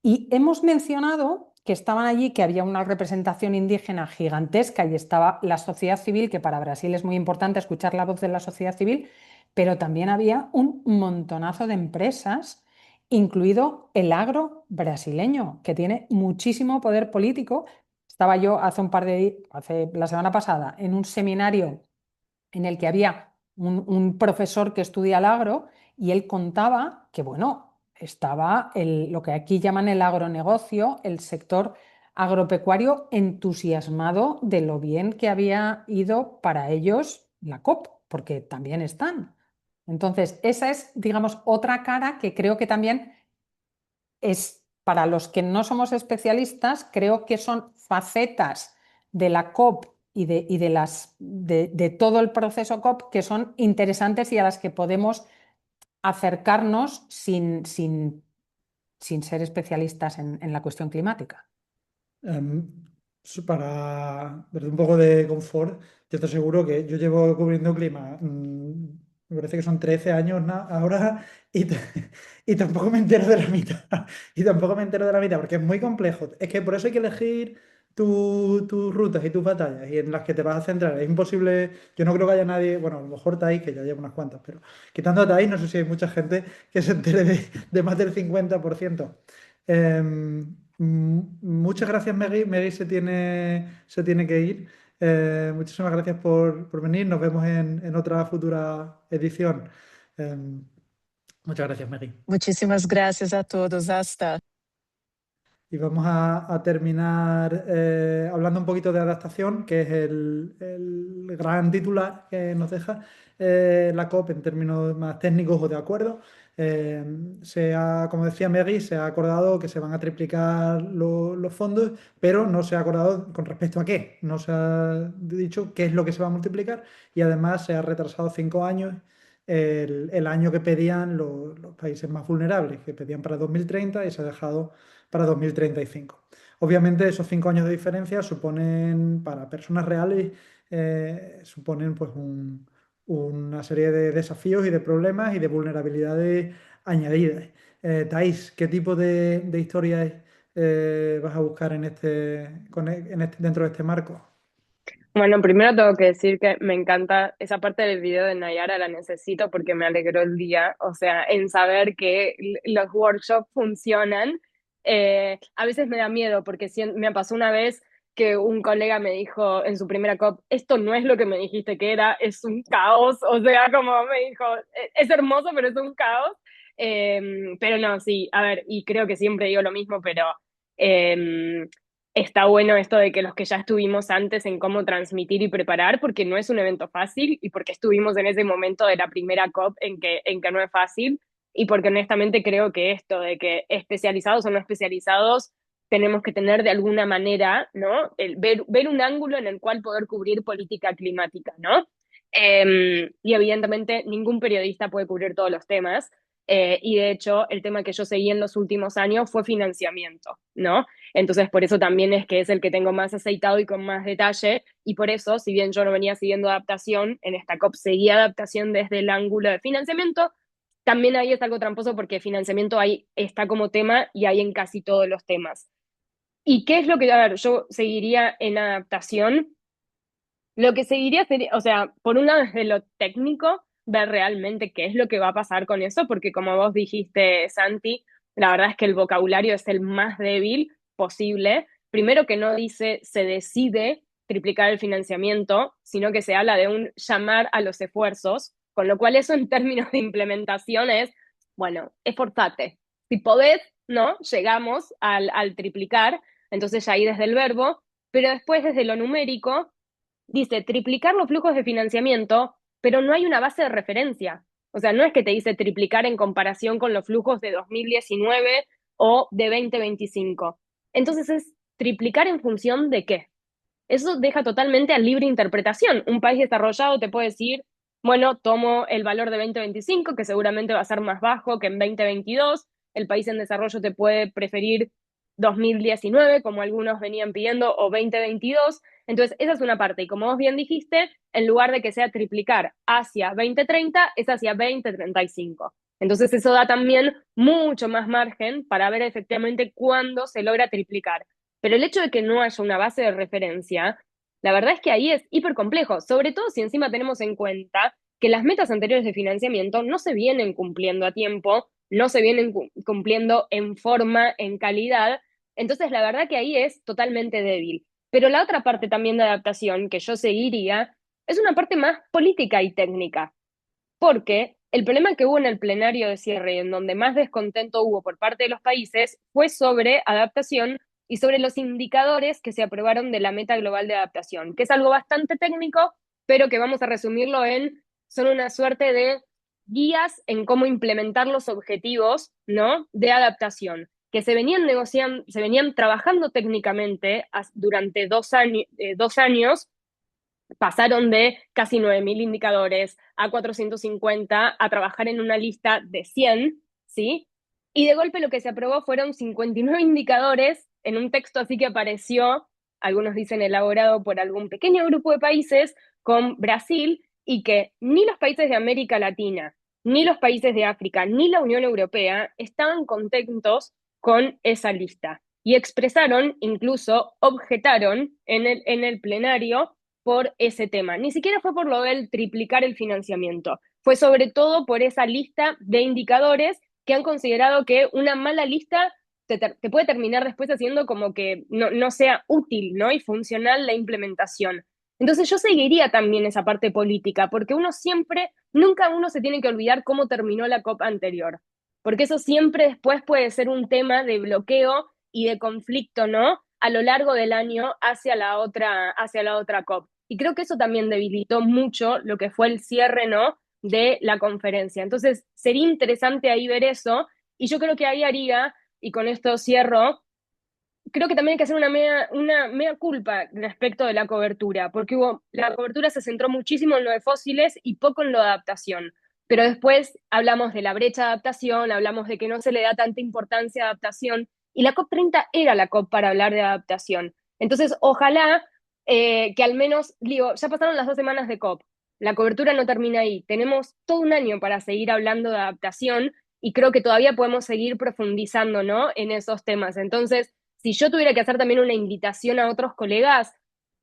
Y hemos mencionado que estaban allí, que había una representación indígena gigantesca y estaba la sociedad civil, que para Brasil es muy importante escuchar la voz de la sociedad civil, pero también había un montonazo de empresas, incluido el agro brasileño, que tiene muchísimo poder político. Estaba yo hace la semana pasada en un seminario en el que había un profesor que estudia el agro y él contaba que, bueno, estaba lo que aquí llaman el agronegocio, el sector agropecuario entusiasmado de lo bien que había ido para ellos la COP, porque también están. Entonces, esa es, digamos, otra cara que creo que también es, para los que no somos especialistas, creo que son facetas de la COP y de todo el proceso COP que son interesantes y a las que podemos acercarnos sin ser especialistas en la cuestión climática. Em, para darte un poco de confort, yo te aseguro que yo llevo cubriendo clima, me parece que son 13 años ahora y, y tampoco me entero de la mitad. Y tampoco me entero de la mitad porque es muy complejo. Es que por eso hay que elegir tus rutas y tus batallas y en las que te vas a centrar. Es imposible, yo no creo que haya nadie, bueno, a lo mejor Thais, que ya lleva unas cuantas, pero quitando a Thais, no sé si hay mucha gente que se entere de más del 50%. Muchas gracias, Megui. Megui se tiene que ir. Muchísimas gracias por venir. Nos vemos en otra futura edición. Muchas gracias, Megui. Muchísimas gracias a todos. Hasta. Y vamos a terminar hablando un poquito de adaptación, que es el gran titular que nos deja la COP en términos más técnicos o de acuerdo. Como decía Megui, se ha acordado que se van a triplicar los fondos, pero no se ha acordado con respecto a qué. No se ha dicho qué es lo que se va a multiplicar y además se ha retrasado 5 años el año que pedían los países más vulnerables, que pedían para 2030 y se ha dejado para 2035. Obviamente esos 5 años de diferencia suponen, para personas reales, suponen pues una serie de desafíos y de problemas y de vulnerabilidades añadidas. Thais, ¿qué tipo de historias vas a buscar dentro de este marco? Bueno, primero tengo que decir que me encanta esa parte del video de Nayara, la necesito porque me alegró el día, o sea, en saber que los workshops funcionan. A veces me da miedo porque me pasó una vez que un colega me dijo en su primera COP, esto no es lo que me dijiste que era, es un caos, o sea, como me dijo, es hermoso, pero es un caos. Pero no, sí, a ver, y creo que siempre digo lo mismo, pero... em, está bueno esto de que los que ya estuvimos antes en cómo transmitir y preparar, porque no es un evento fácil y porque estuvimos en ese momento de la primera COP en que no es fácil y porque honestamente creo que esto de que especializados o no especializados tenemos que tener de alguna manera, ¿no? Ver un ángulo en el cual poder cubrir política climática, ¿no? Y evidentemente ningún periodista puede cubrir todos los temas. Y de hecho, el tema que yo seguí en los últimos años fue financiamiento, ¿no? Entonces, por eso también es que es el que tengo más aceitado y con más detalle. Y por eso, si bien yo no venía siguiendo adaptación, en esta COP seguía adaptación desde el ángulo de financiamiento. También ahí es algo tramposo porque financiamiento ahí está como tema y hay en casi todos los temas. ¿Y qué es lo que, a ver, yo seguiría en adaptación? Lo que seguiría sería, o sea, por un lado desde lo técnico, ver realmente qué es lo que va a pasar con eso, porque como vos dijiste, Santi, la verdad es que el vocabulario es el más débil posible. Primero que no dice se decide triplicar el financiamiento, sino que se habla de un llamar a los esfuerzos, con lo cual eso en términos de implementación es, bueno, esforzate. Si podés, ¿no? Llegamos al triplicar, entonces ya ahí desde el verbo, pero después desde lo numérico dice triplicar los flujos de financiamiento, pero no hay una base de referencia. O sea, no es que te dice triplicar en comparación con los flujos de 2019 o de 2025. Entonces es triplicar en función de qué. Eso deja totalmente a libre interpretación. Un país desarrollado te puede decir, bueno, tomo el valor de 2025, que seguramente va a ser más bajo que en 2022. El país en desarrollo te puede preferir 2019, como algunos venían pidiendo, o 2022. Entonces, esa es una parte. Y como vos bien dijiste, en lugar de que sea triplicar hacia 2030, es hacia 2035. Entonces, eso da también mucho más margen para ver efectivamente cuándo se logra triplicar. Pero el hecho de que no haya una base de referencia, la verdad es que ahí es hiper complejo, sobre todo si encima tenemos en cuenta que las metas anteriores de financiamiento no se vienen cumpliendo a tiempo, no se vienen cumpliendo en forma, en calidad. Entonces, la verdad que ahí es totalmente débil. Pero la otra parte también de adaptación que yo seguiría es una parte más política y técnica, porque el problema que hubo en el plenario de cierre, en donde más descontento hubo por parte de los países, fue sobre adaptación y sobre los indicadores que se aprobaron de la meta global de adaptación, que es algo bastante técnico, pero que vamos a resumirlo en, son una suerte de guías en cómo implementar los objetivos, ¿no?, de adaptación, que se venían negociando, se venían trabajando técnicamente durante 2 años. Pasaron de casi 9.000 indicadores a 450 a trabajar en una lista de 100, ¿sí? Y de golpe lo que se aprobó fueron 59 indicadores en un texto así que apareció, algunos dicen elaborado por algún pequeño grupo de países, con Brasil, y que ni los países de América Latina, ni los países de África, ni la Unión Europea estaban contentos con esa lista. Y expresaron, incluso objetaron en el plenario por ese tema. Ni siquiera fue por lo del triplicar el financiamiento, fue sobre todo por esa lista de indicadores que han considerado que una mala lista te puede terminar después haciendo como que no sea útil, ¿no?, y funcional la implementación. Entonces yo seguiría también esa parte política, porque nunca uno se tiene que olvidar cómo terminó la COP anterior, porque eso siempre después puede ser un tema de bloqueo y de conflicto, ¿no?, a lo largo del año hacia la otra COP. Y creo que eso también debilitó mucho lo que fue el cierre, ¿no?, de la conferencia. Entonces, sería interesante ahí ver eso. Y yo creo que ahí haría, y con esto cierro, creo que también hay que hacer una mea culpa respecto de la cobertura, porque la cobertura se centró muchísimo en lo de fósiles y poco en lo de adaptación. Pero después hablamos de la brecha de adaptación, hablamos de que no se le da tanta importancia a adaptación, y la COP30 era la COP para hablar de adaptación. Entonces, ojalá que al menos, digo, ya pasaron las 2 semanas de COP, la cobertura no termina ahí, tenemos todo un año para seguir hablando de adaptación y creo que todavía podemos seguir profundizando, ¿no?, en esos temas. Entonces, si yo tuviera que hacer también una invitación a otros colegas,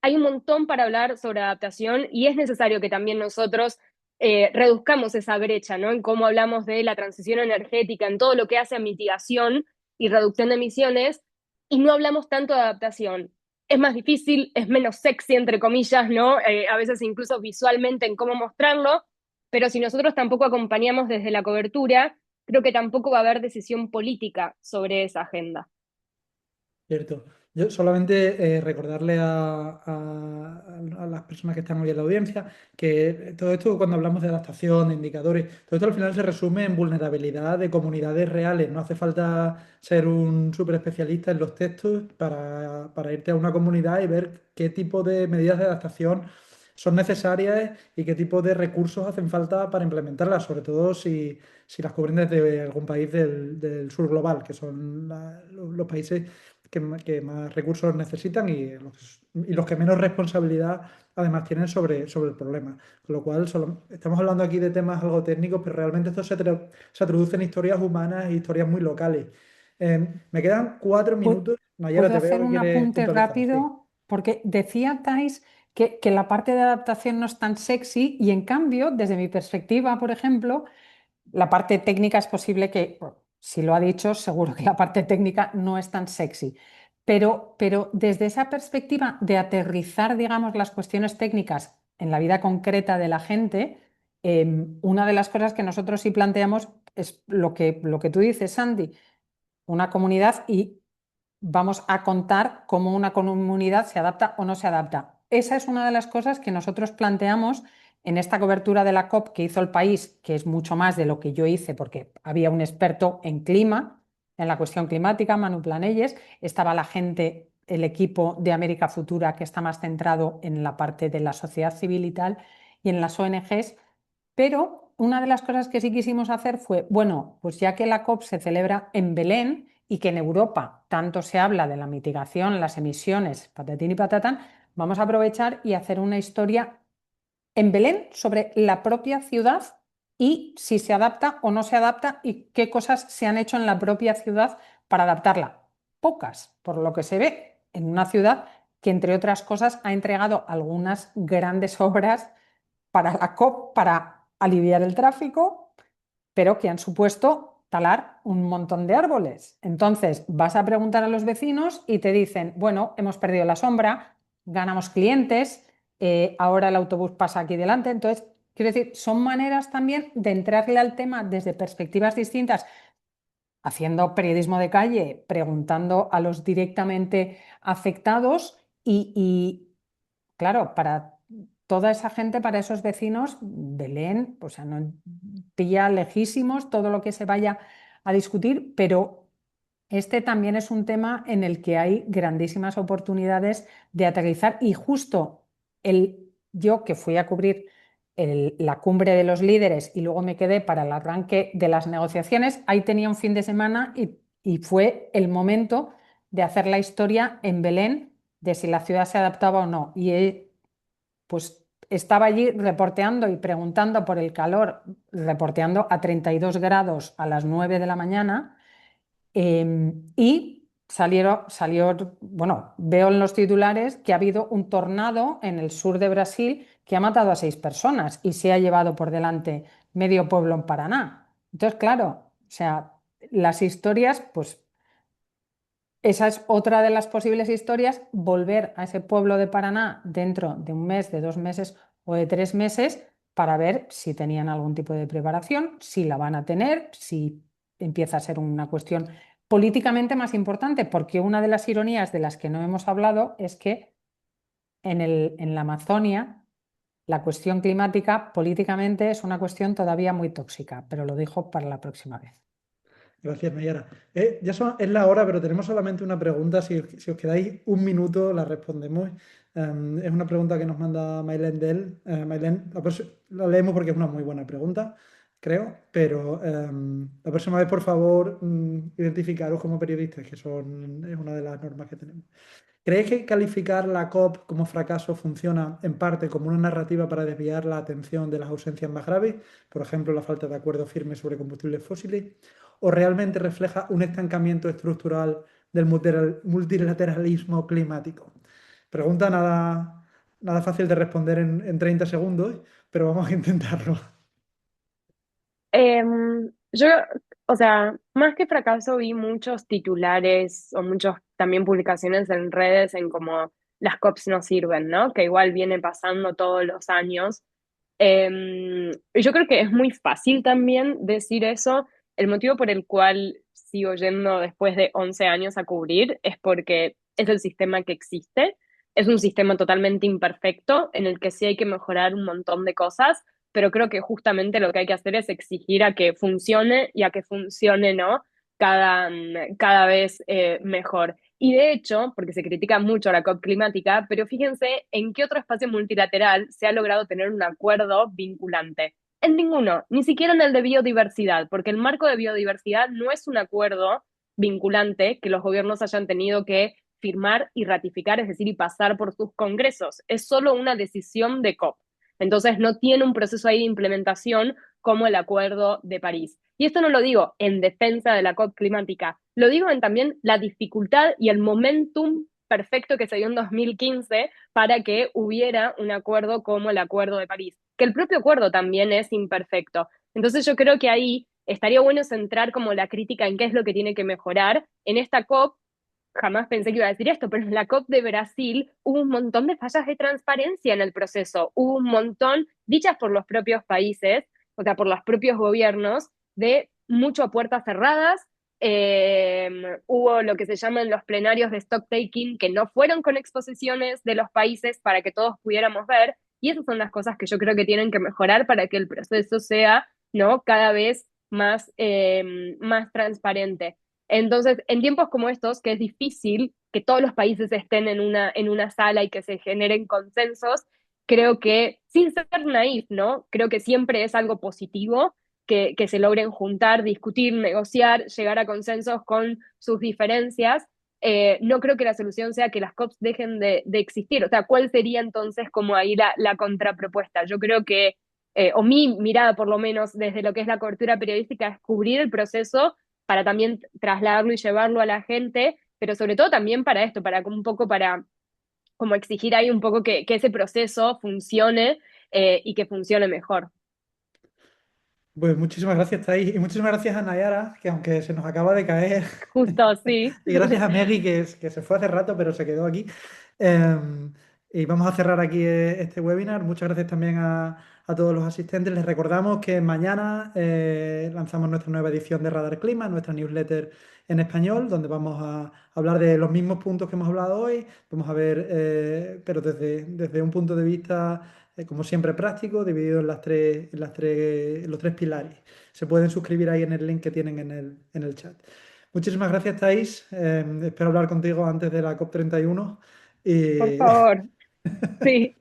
hay un montón para hablar sobre adaptación y es necesario que también nosotros reduzcamos esa brecha, ¿no?, en cómo hablamos de la transición energética, en todo lo que hace a mitigación y reducción de emisiones, y no hablamos tanto de adaptación. Es más difícil, es menos sexy, entre comillas, ¿no? A veces incluso visualmente en cómo mostrarlo, pero si nosotros tampoco acompañamos desde la cobertura, creo que tampoco va a haber decisión política sobre esa agenda. Cierto. Yo solamente recordarle a las personas que están hoy en la audiencia que todo esto, cuando hablamos de adaptación, de indicadores, todo esto al final se resume en vulnerabilidad de comunidades reales. No hace falta ser un súper especialista en los textos para irte a una comunidad y ver qué tipo de medidas de adaptación son necesarias y qué tipo de recursos hacen falta para implementarlas, sobre todo si las cubren desde algún país del sur global, que son los países que más recursos necesitan y los que menos responsabilidad además tienen sobre el problema. Con lo cual, estamos hablando aquí de temas algo técnicos, pero realmente esto se traduce en historias humanas e historias muy locales. Me quedan 4 minutos. Nayara, ¿Puedo te veo hacer que un quieres apunte puntualizar. Sí. rápido? Porque decía Thais que la parte de adaptación no es tan sexy y en cambio, desde mi perspectiva, por ejemplo, la parte técnica es posible que, si lo ha dicho, seguro que la parte técnica no es tan sexy. Pero desde esa perspectiva de aterrizar, digamos, las cuestiones técnicas en la vida concreta de la gente, una de las cosas que nosotros sí planteamos es lo que tú dices, Sandy, una comunidad y vamos a contar cómo una comunidad se adapta o no se adapta. Esa es una de las cosas que nosotros planteamos en esta cobertura de la COP que hizo El País, que es mucho más de lo que yo hice, porque había un experto en clima, en la cuestión climática, Manu Planelles, estaba la gente, el equipo de América Futura, que está más centrado en la parte de la sociedad civil y tal, y en las ONGs, pero una de las cosas que sí quisimos hacer fue, bueno, pues ya que la COP se celebra en Belén y que en Europa tanto se habla de la mitigación, las emisiones, patatín y patatán, vamos a aprovechar y hacer una historia en Belén sobre la propia ciudad y si se adapta o no se adapta y qué cosas se han hecho en la propia ciudad para adaptarla. Pocas, por lo que se ve, en una ciudad que, entre otras cosas, ha entregado algunas grandes obras para la COP, para aliviar el tráfico, pero que han supuesto talar un montón de árboles. Entonces, vas a preguntar a los vecinos y te dicen, bueno, hemos perdido la sombra, ganamos clientes, ahora el autobús pasa aquí delante. Entonces, quiero decir, son maneras también de entrarle al tema desde perspectivas distintas, haciendo periodismo de calle, preguntando a los directamente afectados claro, para toda esa gente, para esos vecinos, Belén, o sea, no pilla lejísimos todo lo que se vaya a discutir, pero este también es un tema en el que hay grandísimas oportunidades de aterrizar y justo yo que fui a cubrir la cumbre de los líderes y luego me quedé para el arranque de las negociaciones, ahí tenía un fin de semana y fue el momento de hacer la historia en Belén de si la ciudad se adaptaba o no. Pues estaba allí reporteando y preguntando por el calor, reporteando a 32 grados a las 9 de la mañana y bueno, veo en los titulares que ha habido un tornado en el sur de Brasil que ha matado a 6 personas y se ha llevado por delante medio pueblo en Paraná. Entonces, claro, o sea, las historias, pues esa es otra de las posibles historias, volver a ese pueblo de Paraná dentro de un mes, de 2 meses o de 3 meses para ver si tenían algún tipo de preparación, si la van a tener, si empieza a ser una cuestión políticamente más importante, porque una de las ironías de las que no hemos hablado es que en la Amazonia la cuestión climática políticamente es una cuestión todavía muy tóxica, pero lo dejo para la próxima vez. Gracias, Mayara. Es la hora, pero tenemos solamente una pregunta. Si os quedáis un minuto, la respondemos. Es una pregunta que nos manda Mailen Del. Mailen, la leemos porque es una muy buena pregunta, creo, pero la próxima vez, por favor, identificaros como periodistas, que es una de las normas que tenemos. ¿Crees que calificar la COP como fracaso funciona en parte como una narrativa para desviar la atención de las ausencias más graves, por ejemplo, la falta de acuerdo firme sobre combustibles fósiles, o realmente refleja un estancamiento estructural del multilateralismo climático? Pregunta nada fácil de responder en 30 segundos, pero vamos a intentarlo. Yo, o sea, más que fracaso vi muchos titulares o muchos también publicaciones en redes en como las COPs no sirven, ¿no? Que igual viene pasando todos los años. Y yo creo que es muy fácil también decir eso. El motivo por el cual sigo yendo después de 11 años a cubrir es porque es el sistema que existe. Es un sistema totalmente imperfecto en el que sí hay que mejorar un montón de cosas, pero creo que justamente lo que hay que hacer es exigir a que funcione y a que funcione, ¿no? Cada vez mejor. Y de hecho, porque se critica mucho la COP climática, pero fíjense en qué otro espacio multilateral se ha logrado tener un acuerdo vinculante. En ninguno, ni siquiera en el de biodiversidad, porque el marco de biodiversidad no es un acuerdo vinculante que los gobiernos hayan tenido que firmar y ratificar, es decir, y pasar por sus congresos. Es solo una decisión de COP. Entonces no tiene un proceso ahí de implementación como el Acuerdo de París. Y esto no lo digo en defensa de la COP climática, lo digo en también la dificultad y el momentum perfecto que se dio en 2015 para que hubiera un acuerdo como el Acuerdo de París, que el propio acuerdo también es imperfecto. Entonces yo creo que ahí estaría bueno centrar como la crítica en qué es lo que tiene que mejorar. En esta COP jamás pensé que iba a decir esto, pero en la COP de Brasil hubo un montón de fallas de transparencia en el proceso, hubo un montón, dichas por los propios países, o sea, por los propios gobiernos, de mucho a puertas cerradas. Hubo lo que se llaman los plenarios de stock taking, que no fueron con exposiciones de los países para que todos pudiéramos ver. y esas son las cosas que yo creo que tienen que mejorar para que el proceso sea, ¿no? Cada vez más transparente. Entonces, en tiempos como estos, que es difícil que todos los países estén en una sala y que se generen consensos, creo que, sin ser naif, ¿no? Creo que siempre es algo positivo que se logren juntar, discutir, negociar, llegar a consensos con sus diferencias. No creo que la solución sea que las COPs dejen de existir. O sea, ¿cuál sería entonces como ahí la contrapropuesta? Yo creo que, o mi mirada por lo menos desde lo que es la cobertura periodística, es cubrir el proceso para también trasladarlo y llevarlo a la gente, pero sobre todo también para esto, para un poco para como exigir ahí un poco que ese proceso funcione y que funcione mejor. Pues muchísimas gracias, Thais, y muchísimas gracias a Nayara, que aunque se nos acaba de caer, Justo, sí. y gracias a Meggy, que se fue hace rato, pero se quedó aquí. Eh, y vamos a cerrar aquí este webinar. Muchas gracias también a todos los asistentes. Les recordamos que mañana lanzamos nuestra nueva edición de Radar Clima, nuestra newsletter en español, donde vamos a hablar de los mismos puntos que hemos hablado hoy. Vamos a ver, pero desde un punto de vista, como siempre, práctico, dividido en los tres pilares. Se pueden suscribir ahí en el link que tienen en el chat. Muchísimas gracias, Thais. Espero hablar contigo antes de la COP31. Por Y, favor, sí.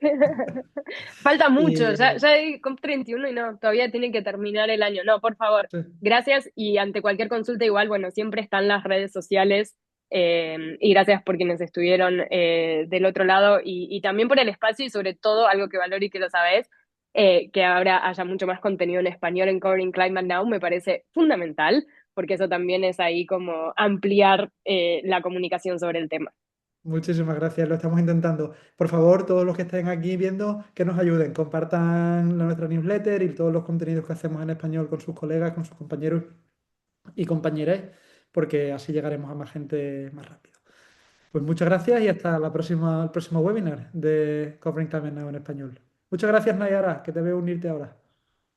Falta mucho, y ya hay COP31 y no, todavía tiene que terminar el año. No, por favor, sí, gracias y ante cualquier consulta igual, bueno, siempre están las redes sociales y gracias por quienes estuvieron del otro lado y también por el espacio y sobre todo, algo que valoro y que lo sabés, que ahora haya mucho más contenido en español en Covering Climate Now me parece fundamental porque eso también es ahí como ampliar la comunicación sobre el tema. muchísimas gracias. Lo estamos intentando. Por favor, todos los que estén aquí viendo, que nos ayuden. Compartan nuestra newsletter y todos los contenidos que hacemos en español con sus colegas, con sus compañeros y compañeras, porque así llegaremos a más gente más rápido. Pues muchas gracias y hasta el próximo webinar de Covering Climate Now en español. Muchas gracias, Nayara, que te veo unirte ahora.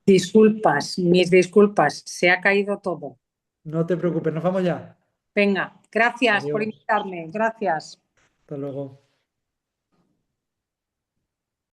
Disculpas, mis disculpas, se ha caído todo. No te preocupes, nos vamos ya. Venga, gracias por Adiós. invitarme, gracias. Hasta luego.